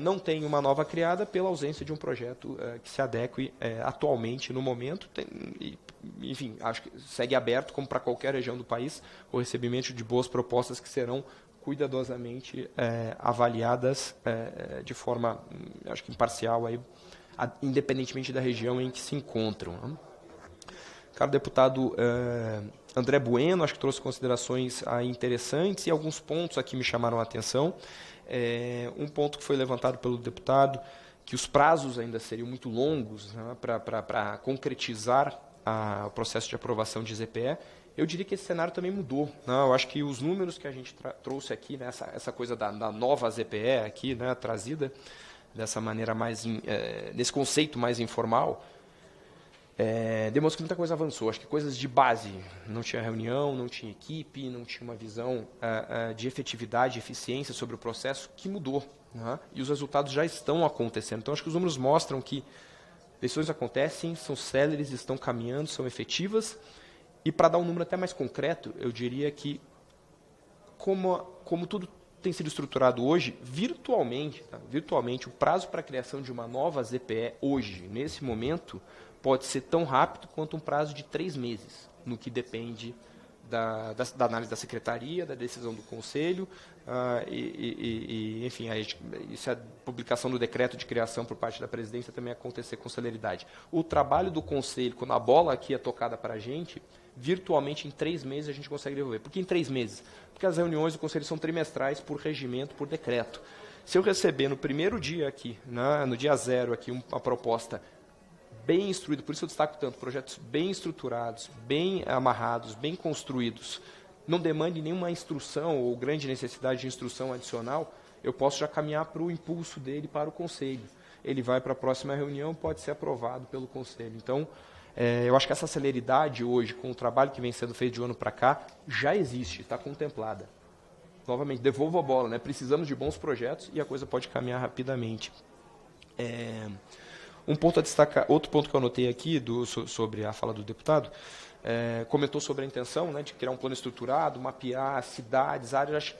não tem uma nova criada pela ausência de um projeto que se adeque atualmente, no momento. Enfim, acho que segue aberto, como para qualquer região do país, o recebimento de boas propostas que serão cuidadosamente avaliadas de forma, acho que imparcial, aí, independentemente da região em que se encontram, né? Caro deputado André Bueno, acho que trouxe considerações interessantes, e alguns pontos aqui me chamaram a atenção. Um ponto que foi levantado pelo deputado, que os prazos ainda seriam muito longos, né, para concretizar o processo de aprovação de ZPE. Eu diria que esse cenário também mudou, né? Eu acho que os números que a gente trouxe aqui, né, essa coisa da nova ZPE aqui, né, trazida dessa maneira mais, nesse conceito mais informal, demonstra que muita coisa avançou. Acho que coisas de base, não tinha reunião, não tinha equipe, não tinha uma visão de efetividade, eficiência sobre o processo, que mudou, né? E os resultados já estão acontecendo. Então, acho que os números mostram que decisões acontecem, são céleres, estão caminhando, são efetivas. E, para dar um número até mais concreto, eu diria que, como tudo tem sido estruturado hoje, virtualmente, o prazo para a criação de uma nova ZPE hoje, nesse momento, pode ser tão rápido quanto um prazo de 3 meses, no que depende da análise da secretaria, da decisão do Conselho, enfim, se a publicação do decreto de criação por parte da presidência também acontecer com celeridade. O trabalho do Conselho, quando a bola aqui é tocada para a gente, virtualmente em 3 meses a gente consegue desenvolver. Por que em 3 meses? Porque as reuniões do Conselho são trimestrais por regimento, por decreto. Se eu receber no primeiro dia aqui, né, no dia 0 aqui, uma proposta bem instruído, por isso eu destaco tanto, projetos bem estruturados, bem amarrados, bem construídos, não demande nenhuma instrução ou grande necessidade de instrução adicional, eu posso já caminhar para o impulso dele para o Conselho. Ele vai para a próxima reunião, pode ser aprovado pelo Conselho. Então, eu acho que essa celeridade hoje, com o trabalho que vem sendo feito de um ano para cá, já existe, está contemplada. Novamente, devolvo a bola, né? Precisamos de bons projetos e a coisa pode caminhar rapidamente. Um ponto a destacar, outro ponto que eu anotei aqui sobre a fala do deputado, comentou sobre a intenção, né, de criar um plano estruturado, mapear cidades, áreas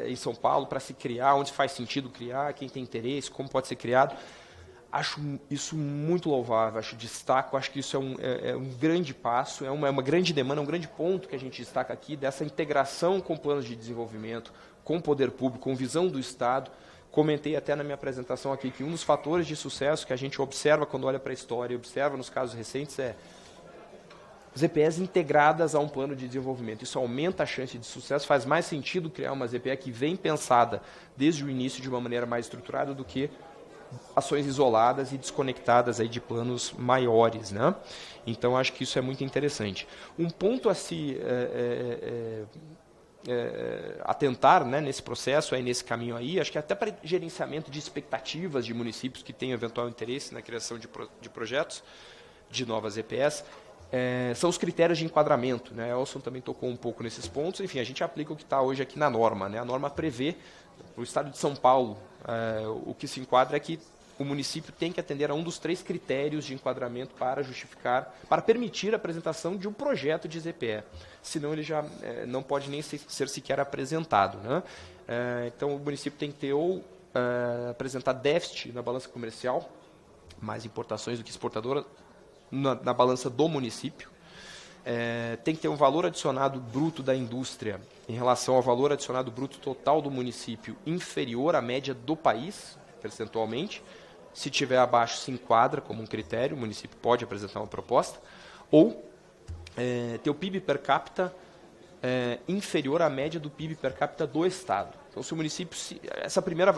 em São Paulo para se criar, onde faz sentido criar, quem tem interesse, como pode ser criado. Acho isso muito louvável, acho que isso é um grande passo, é uma grande demanda, um grande ponto que a gente destaca aqui, dessa integração com planos de desenvolvimento, com o poder público, com visão do Estado. Comentei até na minha apresentação aqui que um dos fatores de sucesso que a gente observa quando olha para a história e observa nos casos recentes é ZPEs integradas a um plano de desenvolvimento. Isso aumenta a chance de sucesso, faz mais sentido criar uma ZPE que vem pensada desde o início de uma maneira mais estruturada do que ações isoladas e desconectadas aí de planos maiores, né? Então, acho que isso é muito interessante. Um ponto a se atentar, né, nesse processo, aí, nesse caminho aí, acho que até para gerenciamento de expectativas de municípios que tenham eventual interesse na criação de projetos de novas EPS, são os critérios de enquadramento, né? Elson também tocou um pouco nesses pontos. Enfim, a gente aplica o que está hoje aqui na norma, né? A norma prevê, para o Estado de São Paulo, o que se enquadra é que o município tem que atender a um dos 3 critérios de enquadramento para justificar, para permitir a apresentação de um projeto de ZPE. Senão ele já não pode nem ser sequer apresentado, né? Então o município tem que ter ou apresentar déficit na balança comercial, mais importações do que exportadora, na balança do município. Tem que ter um valor adicionado bruto da indústria em relação ao valor adicionado bruto total do município inferior à média do país, percentualmente. Se tiver abaixo, se enquadra como um critério, o município pode apresentar uma proposta. Ou ter o PIB per capita inferior à média do PIB per capita do Estado. Então, se o município...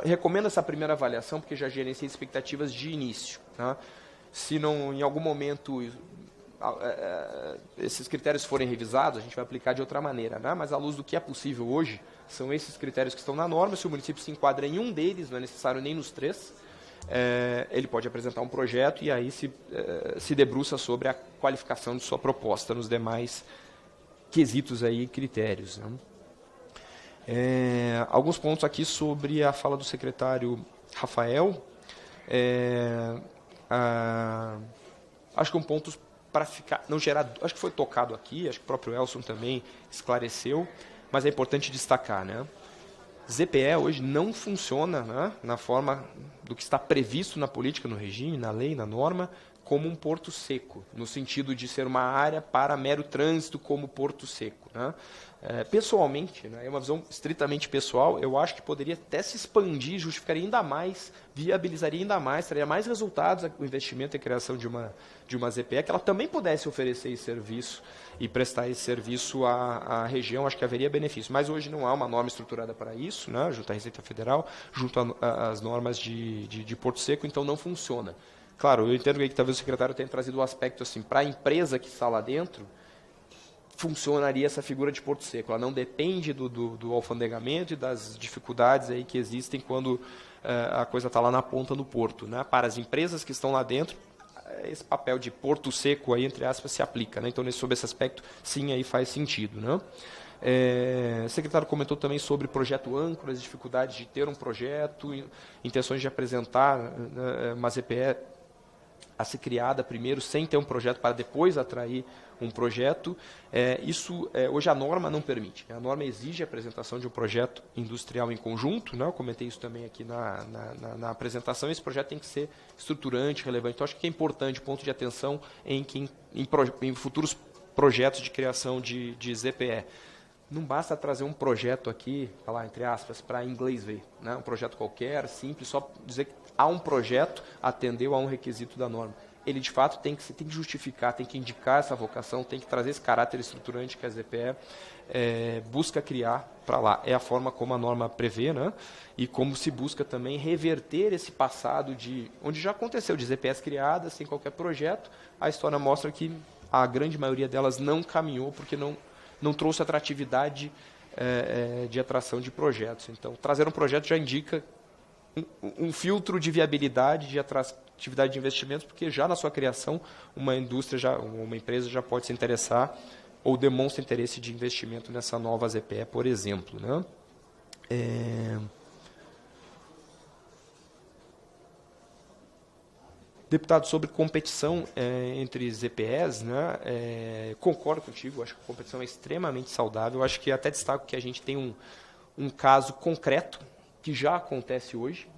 recomendo essa primeira avaliação, porque já gerenciei expectativas de início, tá? Se não, em algum momento, esses critérios forem revisados, a gente vai aplicar de outra maneira, né? Mas à luz do que é possível hoje, são esses critérios que estão na norma. Se o município se enquadra em um deles, não é necessário nem nos 3, ele pode apresentar um projeto e aí se debruça sobre a qualificação de sua proposta nos demais quesitos aí, critérios, né? Alguns pontos aqui sobre a fala do secretário Rafael. Acho que um ponto para ficar, não gerar, acho que foi tocado aqui, acho que o próprio Elson também esclareceu, mas é importante destacar, né? ZPE hoje não funciona, né, na forma do que está previsto na política, no regime, na lei, na norma, como um porto seco, no sentido de ser uma área para mero trânsito como porto seco, né? Pessoalmente, né, é uma visão estritamente pessoal, eu acho que poderia até se expandir, justificaria ainda mais, viabilizaria ainda mais, traria mais resultados o investimento e a criação de uma ZPE, que ela também pudesse oferecer esse serviço e prestar esse serviço à região. Acho que haveria benefício. Mas hoje não há uma norma estruturada para isso, né, junto à Receita Federal, junto às normas de Porto Seco, então não funciona. Claro, eu entendo que talvez o secretário tenha trazido o aspecto assim, para a empresa que está lá dentro, funcionaria essa figura de Porto Seco. Ela não depende do alfandegamento e das dificuldades aí que existem quando a coisa está lá na ponta do porto, né? Para as empresas que estão lá dentro, esse papel de Porto Seco, aí, entre aspas, se aplica, né? Então, sob esse aspecto, sim, aí faz sentido, né? O secretário comentou também sobre projeto âncora, as dificuldades de ter um projeto, intenções de apresentar uma ZPE a ser criada primeiro, sem ter um projeto, para depois atrair um projeto. Hoje a norma não permite. A norma exige a apresentação de um projeto industrial em conjunto, né? Eu comentei isso também aqui na apresentação. Esse projeto tem que ser estruturante, relevante. Então, acho que é importante, ponto de atenção em futuros projetos de criação de ZPE. Não basta trazer um projeto aqui, falar entre aspas, para inglês ver, né? Um projeto qualquer, simples, só dizer que há um projeto, atendeu a um requisito da norma. Ele, de fato, tem que justificar, tem que indicar essa vocação, tem que trazer esse caráter estruturante que a ZPE busca criar para lá. É a forma como a norma prevê, né? E como se busca também reverter esse passado onde já aconteceu, de ZPEs criadas sem qualquer projeto. A história mostra que a grande maioria delas não caminhou porque não trouxe atratividade de atração de projetos. Então, trazer um projeto já indica um filtro de viabilidade, de atratividade de investimentos, porque já na sua criação, uma empresa já pode se interessar ou demonstra interesse de investimento nessa nova ZPE, por exemplo, né? Deputado, sobre competição entre ZPEs, né, concordo contigo, acho que a competição é extremamente saudável, acho que até destaco que a gente tem um caso concreto que já acontece hoje,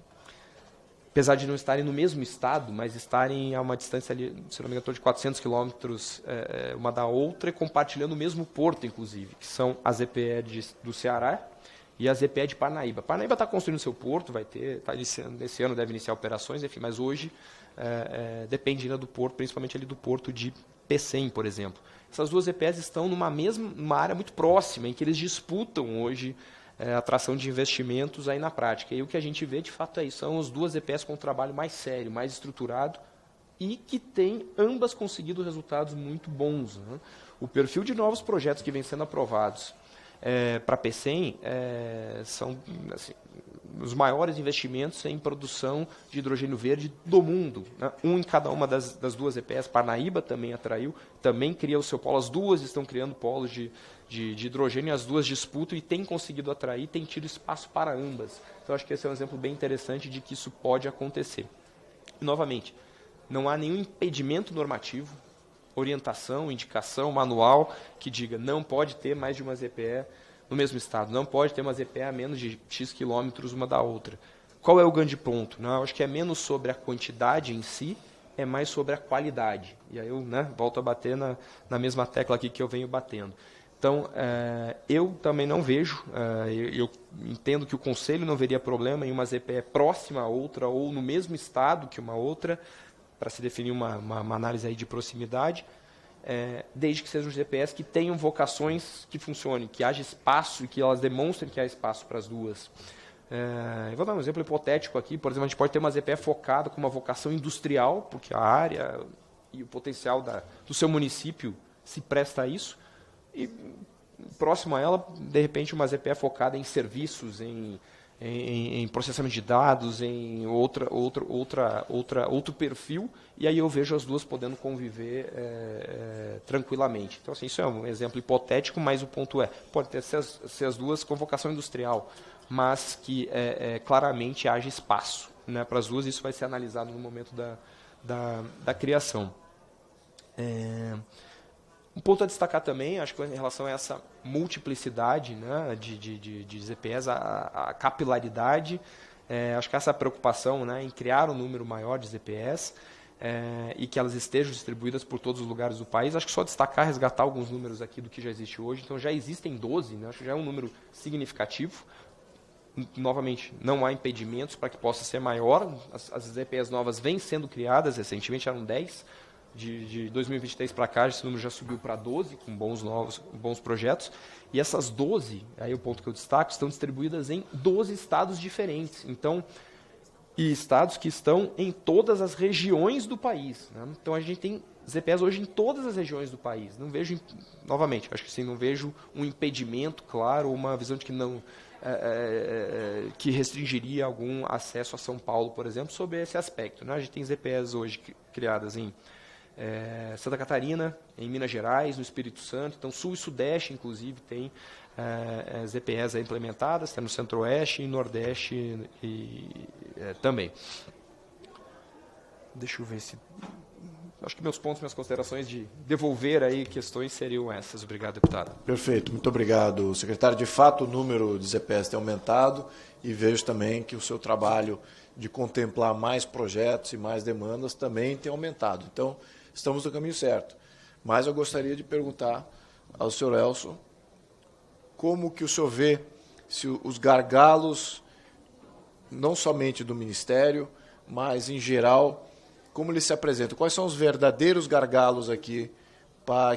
apesar de não estarem no mesmo estado, mas estarem a uma distância ali, se não me engano, de 400 quilômetros uma da outra e compartilhando o mesmo porto, inclusive, que são a ZPE do Ceará e a ZPE de Parnaíba. Parnaíba está construindo seu porto, vai ter, esse ano deve iniciar operações, enfim, mas hoje depende ainda do porto, principalmente ali do porto de Pecém, por exemplo. Essas duas ZPEs estão numa área muito próxima, em que eles disputam hoje atração de investimentos aí na prática. E o que a gente vê, de fato, é isso. São as duas EPS com um trabalho mais sério, mais estruturado e que têm ambas conseguido resultados muito bons, né? O perfil de novos projetos que vêm sendo aprovados para a PECEM são assim, os maiores investimentos em produção de hidrogênio verde do mundo, né? Um em cada uma das duas EPS. Parnaíba também atraiu, também cria o seu polo. As duas estão criando polos de hidrogênio, as duas disputam e têm conseguido atrair, têm tido espaço para ambas. Então, acho que esse é um exemplo bem interessante de que isso pode acontecer. E, novamente, não há nenhum impedimento normativo, orientação, indicação, manual, que diga não pode ter mais de uma ZPE no mesmo estado, não pode ter uma ZPE a menos de X quilômetros uma da outra. Qual é o grande ponto? Não, acho que é menos sobre a quantidade em si, é mais sobre a qualidade. E aí eu volto a bater na mesma tecla aqui que eu venho batendo. Então, eu também não vejo, eu entendo que o Conselho não veria problema em uma ZPE próxima a outra ou no mesmo estado que uma outra, para se definir uma análise aí de proximidade, desde que sejam ZPEs que tenham vocações que funcionem, que haja espaço e que elas demonstrem que há espaço para as duas. Eu vou dar um exemplo hipotético aqui. Por exemplo, a gente pode ter uma ZPE focada com uma vocação industrial, porque a área e o potencial do seu município se presta a isso, e próximo a ela, de repente, uma ZPE focada em serviços, em processamento de dados, em outro perfil, e aí eu vejo as duas podendo conviver tranquilamente. Então, assim, isso é um exemplo hipotético, mas o ponto pode ser as duas com vocação industrial, mas que claramente haja espaço, né, para as duas. Isso vai ser analisado no momento da criação. Um ponto a destacar também, acho que em relação a essa multiplicidade, né, de ZPEs, a capilaridade, acho que essa preocupação, né, em criar um número maior de ZPEs e que elas estejam distribuídas por todos os lugares do país. Acho que só destacar, resgatar alguns números aqui do que já existe hoje. Então, já existem 12, né, acho que já é um número significativo. Novamente, não há impedimentos para que possa ser maior. As ZPEs novas vêm sendo criadas, recentemente eram 10, de 2023 para cá, esse número já subiu para 12, com bons projetos. E essas 12, aí o ponto que eu destaco, estão distribuídas em 12 estados diferentes. Então, e estados que estão em todas as regiões do país, né? Então, a gente tem ZPEs hoje em todas as regiões do país. Não vejo, novamente, acho que sim, não vejo um impedimento, claro, uma visão de que não... que restringiria algum acesso a São Paulo, por exemplo, sobre esse aspecto, né? A gente tem ZPEs hoje criadas em Santa Catarina, em Minas Gerais, no Espírito Santo. Então, Sul e Sudeste, inclusive, tem ZPEs implementadas, tem no Centro-Oeste e Nordeste também. Deixa eu ver se... Acho que meus pontos, minhas considerações de devolver aí questões seriam essas. Obrigado, deputado.
Perfeito, muito obrigado, secretário. De fato, o número de ZPEs tem aumentado e vejo também que o seu trabalho de contemplar mais projetos e mais demandas também tem aumentado. Então, estamos no caminho certo. Mas eu gostaria de perguntar ao senhor Elson como que o senhor vê se os gargalos, não somente do Ministério, mas em geral, como eles se apresentam? Quais são os verdadeiros gargalos aqui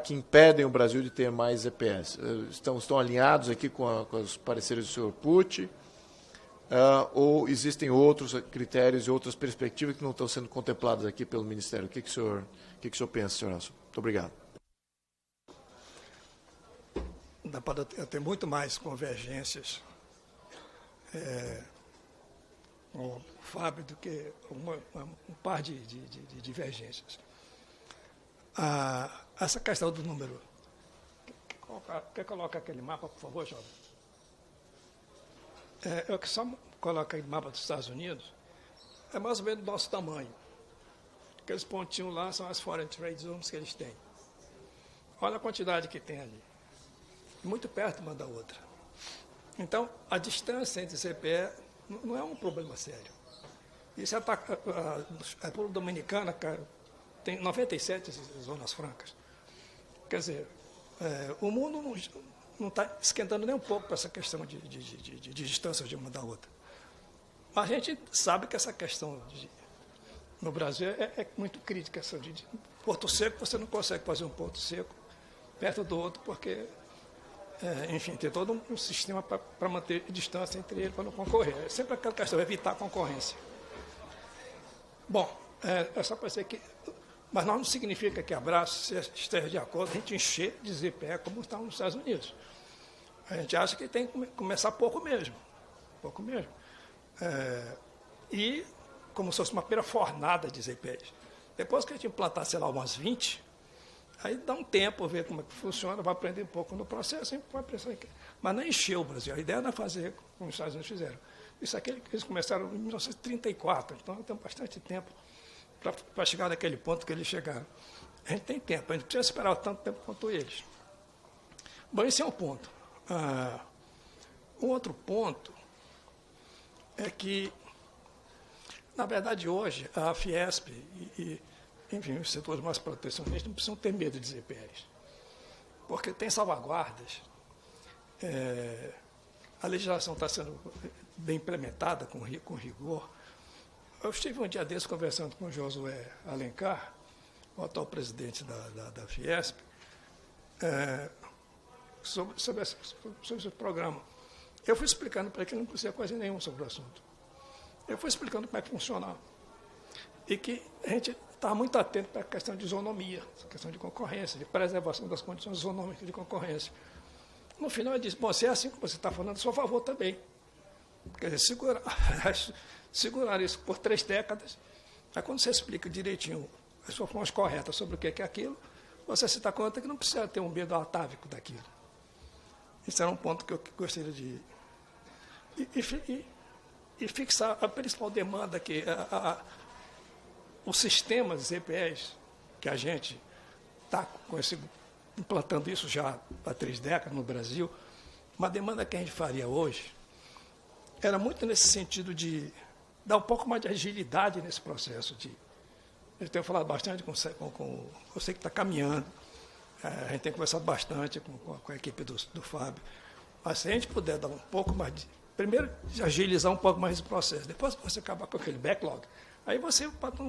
que impedem o Brasil de ter mais ZPEs? Estão alinhados aqui com os pareceres do senhor Pucci? Ou existem outros critérios e outras perspectivas que não estão sendo contempladas aqui pelo Ministério? O que o senhor pensa, senhor Elson? Muito obrigado.
Dá para ter muito mais convergências com o Fábio do que um par de divergências. Essa questão do número. Quer colocar aquele mapa, por favor, jovem? Eu que só coloco aí o mapa dos Estados Unidos, é mais ou menos do nosso tamanho. Aqueles pontinhos lá são as Foreign Trade Zones que eles têm. Olha a quantidade que tem ali. Muito perto uma da outra. Então, a distância entre CPE não é um problema sério. Isso ataca a República Dominicana, cara, tem 97 zonas francas. Quer dizer, o mundo não está esquentando nem um pouco para essa questão de distância de uma da outra. Mas a gente sabe que essa questão no Brasil é muito crítica. Essa de Porto Seco, você não consegue fazer um Porto Seco perto do outro, porque, enfim, tem todo um sistema para manter distância entre eles, para não concorrer. É sempre aquela questão, evitar a concorrência. Bom, é só para dizer que... Mas não significa que abraço, se esteja de acordo, a gente encher de ZPE como está nos Estados Unidos. A gente acha que tem que começar pouco mesmo. Pouco mesmo. E como se fosse uma pera fornada de ZPEs. Depois que a gente implantar, sei lá, umas 20, aí dá um tempo, ver como é que funciona, vai aprender um pouco no processo, vai pensar aqui. Mas não encheu o Brasil. A ideia não é fazer como os Estados Unidos fizeram. Isso aqui eles começaram em 1934, então tem bastante tempo para chegar naquele ponto que eles chegaram. A gente tem tempo, a gente precisa esperar tanto tempo quanto eles. Bom, esse é um ponto. Um outro ponto é que, na verdade, hoje, a Fiesp e enfim, os setores mais protecionistas não precisam ter medo de ZPEs, porque tem salvaguardas. A legislação está sendo bem implementada, com rigor. Eu estive um dia desses conversando com o Josué Alencar, o atual presidente da Fiesp, sobre esse programa. Eu fui explicando para ele que não conhecia coisa nenhuma sobre o assunto. Eu fui explicando como é que funcionava. E que a gente estava muito atento para a questão de isonomia, a questão de concorrência, de preservação das condições isonômicas de concorrência. No final, ele disse, bom, se é assim que você está falando, a seu favor também. Quer dizer, segurar isso por 3 décadas, aí quando você explica direitinho as formas corretas sobre o que é aquilo, você se dá conta que não precisa ter um medo atávico daquilo. Isso era um ponto que eu gostaria de... E fixar a principal demanda que o sistema de ZPEs, que a gente está implantando isso já há 3 décadas no Brasil, uma demanda que a gente faria hoje era muito nesse sentido de dar um pouco mais de agilidade nesse processo. Eu tenho falado bastante com você que está caminhando, a gente tem conversado bastante com a equipe do Fábio, mas se a gente puder dar um pouco mais de... Primeiro, agilizar um pouco mais esse processo, depois que você acabar com aquele backlog, aí você bota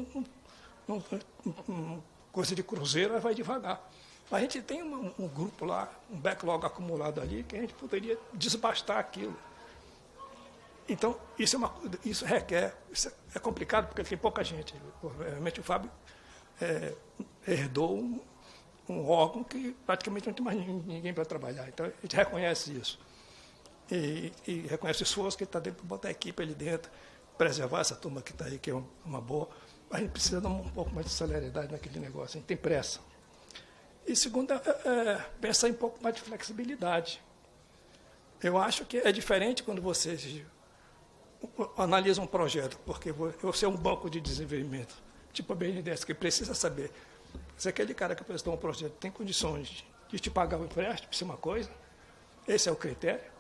coisa de cruzeiro, vai devagar. A gente tem um grupo lá, um backlog acumulado ali, que a gente poderia desbastar aquilo. Então, isso requer, isso é complicado, porque tem pouca gente. Realmente o Fábio herdou um órgão que praticamente não tem mais ninguém para trabalhar. Então, a gente reconhece isso. E reconhece o esforço que ele está dentro para botar a equipe ali dentro, preservar essa turma que está aí, que é uma boa. A gente precisa dar um pouco mais de celeridade naquele negócio, a gente tem pressa. E segundo, pensar em um pouco mais de flexibilidade. Eu acho que é diferente quando vocês analisam um projeto, porque você é um banco de desenvolvimento, tipo a BNDES, que precisa saber se aquele cara que apresentou um projeto tem condições de te pagar o empréstimo, isso é uma coisa, esse é o critério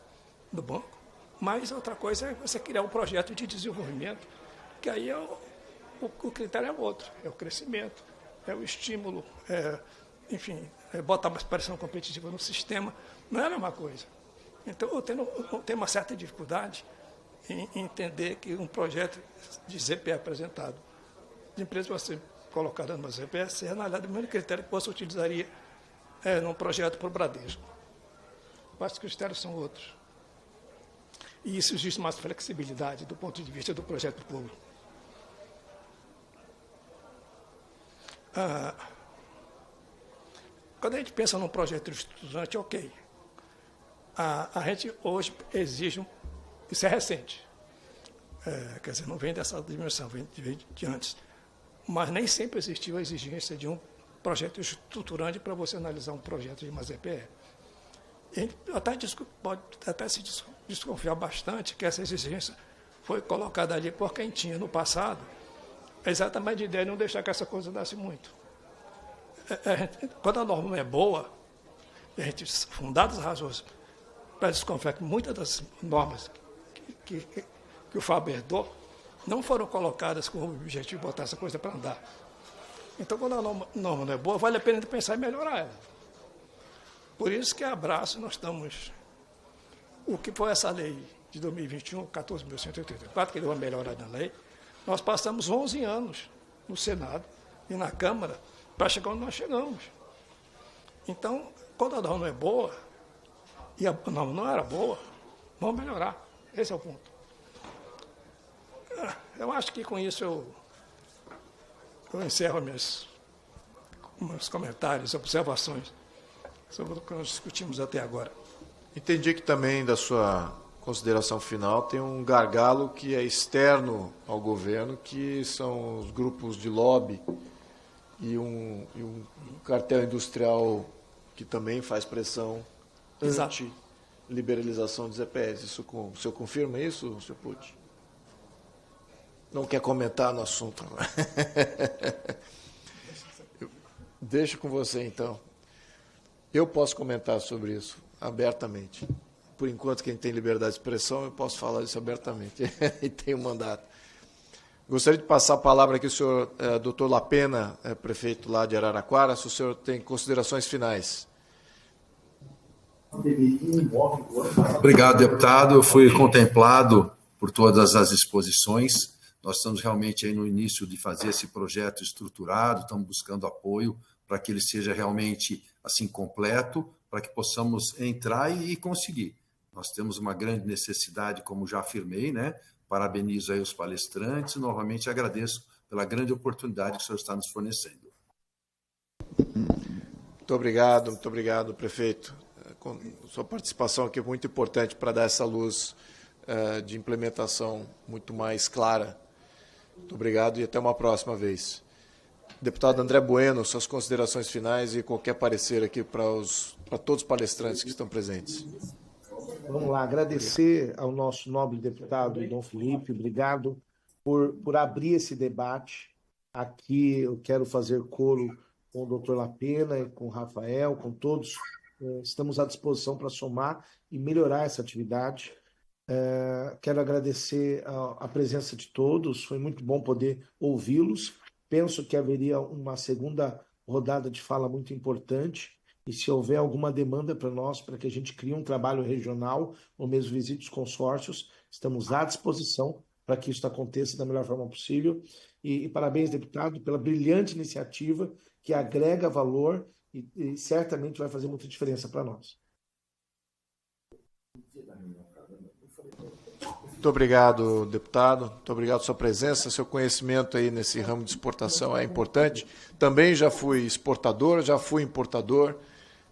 do banco, mas outra coisa é você criar um projeto de desenvolvimento, que aí o critério é outro, é o crescimento, é o estímulo, enfim, botar mais pressão competitiva no sistema, não é a mesma coisa. Então, eu tenho uma certa dificuldade em entender que um projeto de ZPE apresentado, de empresa você colocada numa ZPE, seja analisado do mesmo critério que você utilizaria num projeto para o Bradesco. Mas os critérios são outros. E isso existe mais flexibilidade do ponto de vista do projeto público. Quando a gente pensa num projeto estruturante, ok. A gente hoje exige, isso é recente, quer dizer, não vem dessa dimensão, vem de antes. Mas nem sempre existiu a exigência de um projeto estruturante para você analisar um projeto de uma ZPE. A gente pode até se desconfiar bastante que essa exigência foi colocada ali por quem tinha no passado é exatamente a ideia de não deixar que essa coisa andasse muito. Quando a norma não é boa, a gente, fundadas as razões para desconfiar que muitas das normas que o Fábio herdou não foram colocadas com o objetivo de botar essa coisa para andar. Então, quando a norma não é boa, vale a pena pensar em melhorar ela. Por isso que abraço, nós estamos... O que foi essa lei de 2021, 14.184, que deu uma melhorada na lei, nós passamos 11 anos no Senado e na Câmara para chegar onde nós chegamos. Então, quando a norma não é boa, e a norma não era boa, vamos melhorar. Esse é o ponto. Eu acho que com isso eu encerro meus comentários, observações sobre o que nós discutimos até agora.
Entendi que também da sua consideração final tem um gargalo que é externo ao governo, que são os grupos de lobby e um cartel industrial que também faz pressão anti-liberalização dos EPS. O senhor confirma isso, senhor Pucci? Não quer comentar no assunto agora. Deixo com você, então. Eu posso comentar sobre isso abertamente. Por enquanto, quem tem liberdade de expressão, eu posso falar isso abertamente. E tenho mandato. Gostaria de passar a palavra aqui ao senhor Dr. Lapena, prefeito lá de Araraquara, se o senhor tem considerações finais.
Obrigado, deputado. Eu fui contemplado por todas as exposições. Nós estamos realmente aí no início de fazer esse projeto estruturado, estamos buscando apoio para que ele seja realmente assim completo, para que possamos entrar e conseguir. Nós temos uma grande necessidade, como já afirmei, né? Parabenizo aí os palestrantes e novamente agradeço pela grande oportunidade que o senhor está nos fornecendo.
Muito obrigado, prefeito. Sua participação aqui é muito importante para dar essa luz de implementação muito mais clara. Muito obrigado e até uma próxima vez. Deputado André Bueno, suas considerações finais e qualquer parecer aqui para todos os palestrantes que estão presentes.
Vamos lá, agradecer ao nosso nobre deputado Dom Felipe, obrigado por abrir esse debate. Aqui eu quero fazer coro com o doutor Lapena, com o Rafael, com todos. Estamos à disposição para somar e melhorar essa atividade. Quero agradecer a presença de todos, foi muito bom poder ouvi-los. Penso que haveria uma segunda rodada de fala muito importante e se houver alguma demanda para nós, para que a gente crie um trabalho regional ou mesmo visite os consórcios, estamos à disposição para que isso aconteça da melhor forma possível. E parabéns, deputado, pela brilhante iniciativa que agrega valor e certamente vai fazer muita diferença para nós.
Muito obrigado, deputado. Muito obrigado pela sua presença. Seu conhecimento aí nesse ramo de exportação é importante. Também já fui exportador, já fui importador.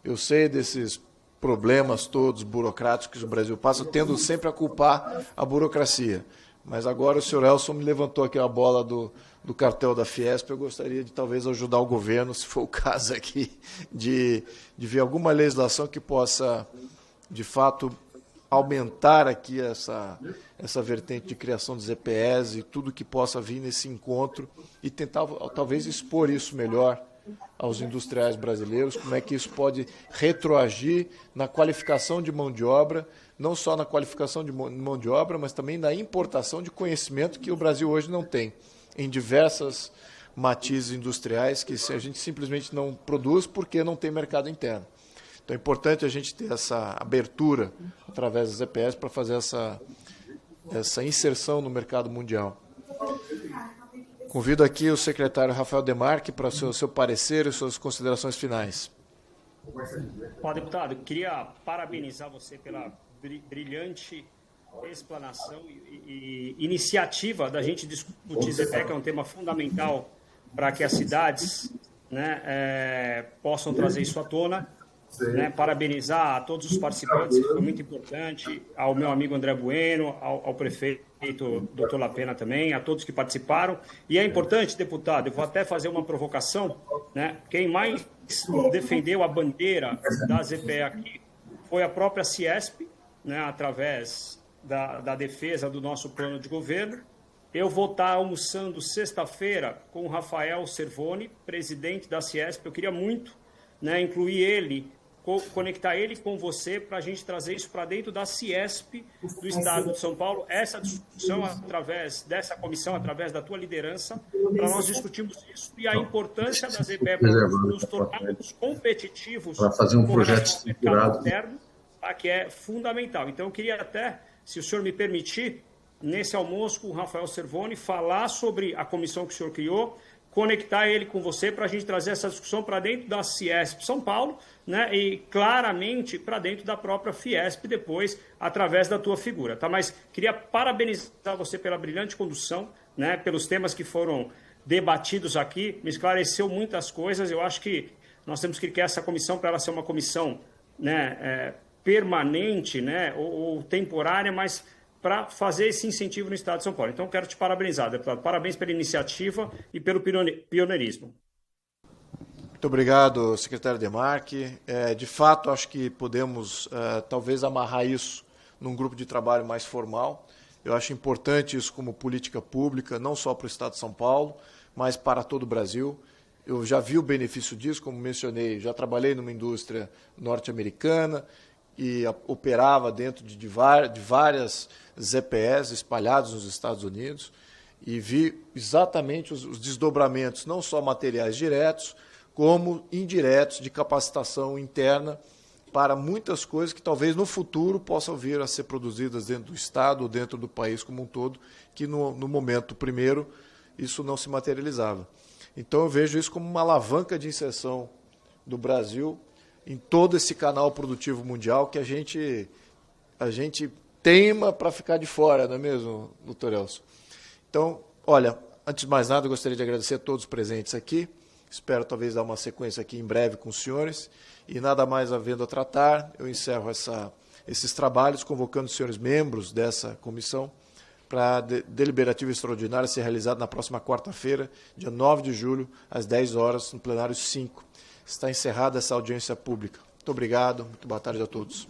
Eu sei desses problemas todos burocráticos que o Brasil passa, tendo sempre a culpar a burocracia. Mas agora o senhor Elson me levantou aqui a bola do cartel da Fiesp. Eu gostaria de talvez ajudar o governo, se for o caso aqui, de ver alguma legislação que possa, de fato, aumentar aqui essa vertente de criação dos EPS e tudo que possa vir nesse encontro e tentar talvez expor isso melhor aos industriais brasileiros, como é que isso pode retroagir na qualificação de mão de obra, não só na qualificação de mão de obra, mas também na importação de conhecimento que o Brasil hoje não tem, em diversas matizes industriais que a gente simplesmente não produz porque não tem mercado interno. Então é importante a gente ter essa abertura através das EPS para fazer essa inserção no mercado mundial. Convido aqui o secretário Rafael Demarque para o seu parecer e suas considerações finais.
Bom, deputado, queria parabenizar você pela brilhante explanação e iniciativa da gente discutir ZPE, que é um tema fundamental para que as cidades, né, possam trazer isso à tona. Né, parabenizar a todos os participantes, foi muito importante, ao meu amigo André Bueno, ao prefeito Dr. Lapena também, a todos que participaram. E é importante, deputado, eu vou até fazer uma provocação, né, quem mais defendeu a bandeira da ZPE aqui foi a própria Ciesp, né, através da defesa do nosso plano de governo, eu vou estar almoçando sexta-feira com o Rafael Cervoni, presidente da Ciesp. Eu queria muito, né, incluir ele, conectar ele com você para a gente trazer isso para dentro da Ciesp do Estado de São Paulo, essa discussão através dessa comissão, através da tua liderança, para nós discutirmos isso e a importância das EPE para nos tornarmos competitivos
para fazer um projeto estruturado
interno, tá, que é fundamental. Então, eu queria até, se o senhor me permitir, nesse almoço com o Rafael Cervoni, falar sobre a comissão que o senhor criou, conectar ele com você para a gente trazer essa discussão para dentro da Ciesp São Paulo, né, e claramente para dentro da própria Fiesp depois, através da tua figura. Tá? Mas queria parabenizar você pela brilhante condução, né, pelos temas que foram debatidos aqui, me esclareceu muitas coisas. Eu acho que nós temos que criar essa comissão para ela ser uma comissão, né, permanente, né, ou temporária, mas para fazer esse incentivo no Estado de São Paulo. Então, quero te parabenizar, deputado. Parabéns pela iniciativa e pelo pioneirismo.
Muito obrigado, secretário Demarque. De fato, acho que podemos talvez amarrar isso num grupo de trabalho mais formal. Eu acho importante isso como política pública, não só para o Estado de São Paulo, mas para todo o Brasil. Eu já vi o benefício disso, como mencionei, já trabalhei numa indústria norte-americana e operava dentro de várias ZPEs espalhadas nos Estados Unidos e vi exatamente os desdobramentos, não só materiais diretos, como indiretos de capacitação interna para muitas coisas que talvez no futuro possam vir a ser produzidas dentro do Estado ou dentro do país como um todo, que no momento primeiro isso não se materializava. Então eu vejo isso como uma alavanca de inserção do Brasil em todo esse canal produtivo mundial que a gente teima para ficar de fora, não é mesmo, doutor Elcio? Então, olha, antes de mais nada, eu gostaria de agradecer a todos os presentes aqui. Espero talvez dar uma sequência aqui em breve com os senhores. E nada mais havendo a tratar, eu encerro esses trabalhos, convocando os senhores membros dessa comissão para a deliberativa extraordinária ser realizada na próxima quarta-feira, dia 9 de julho, às 10 horas, no plenário 5. Está encerrada essa audiência pública. Muito obrigado, muito boa tarde a todos.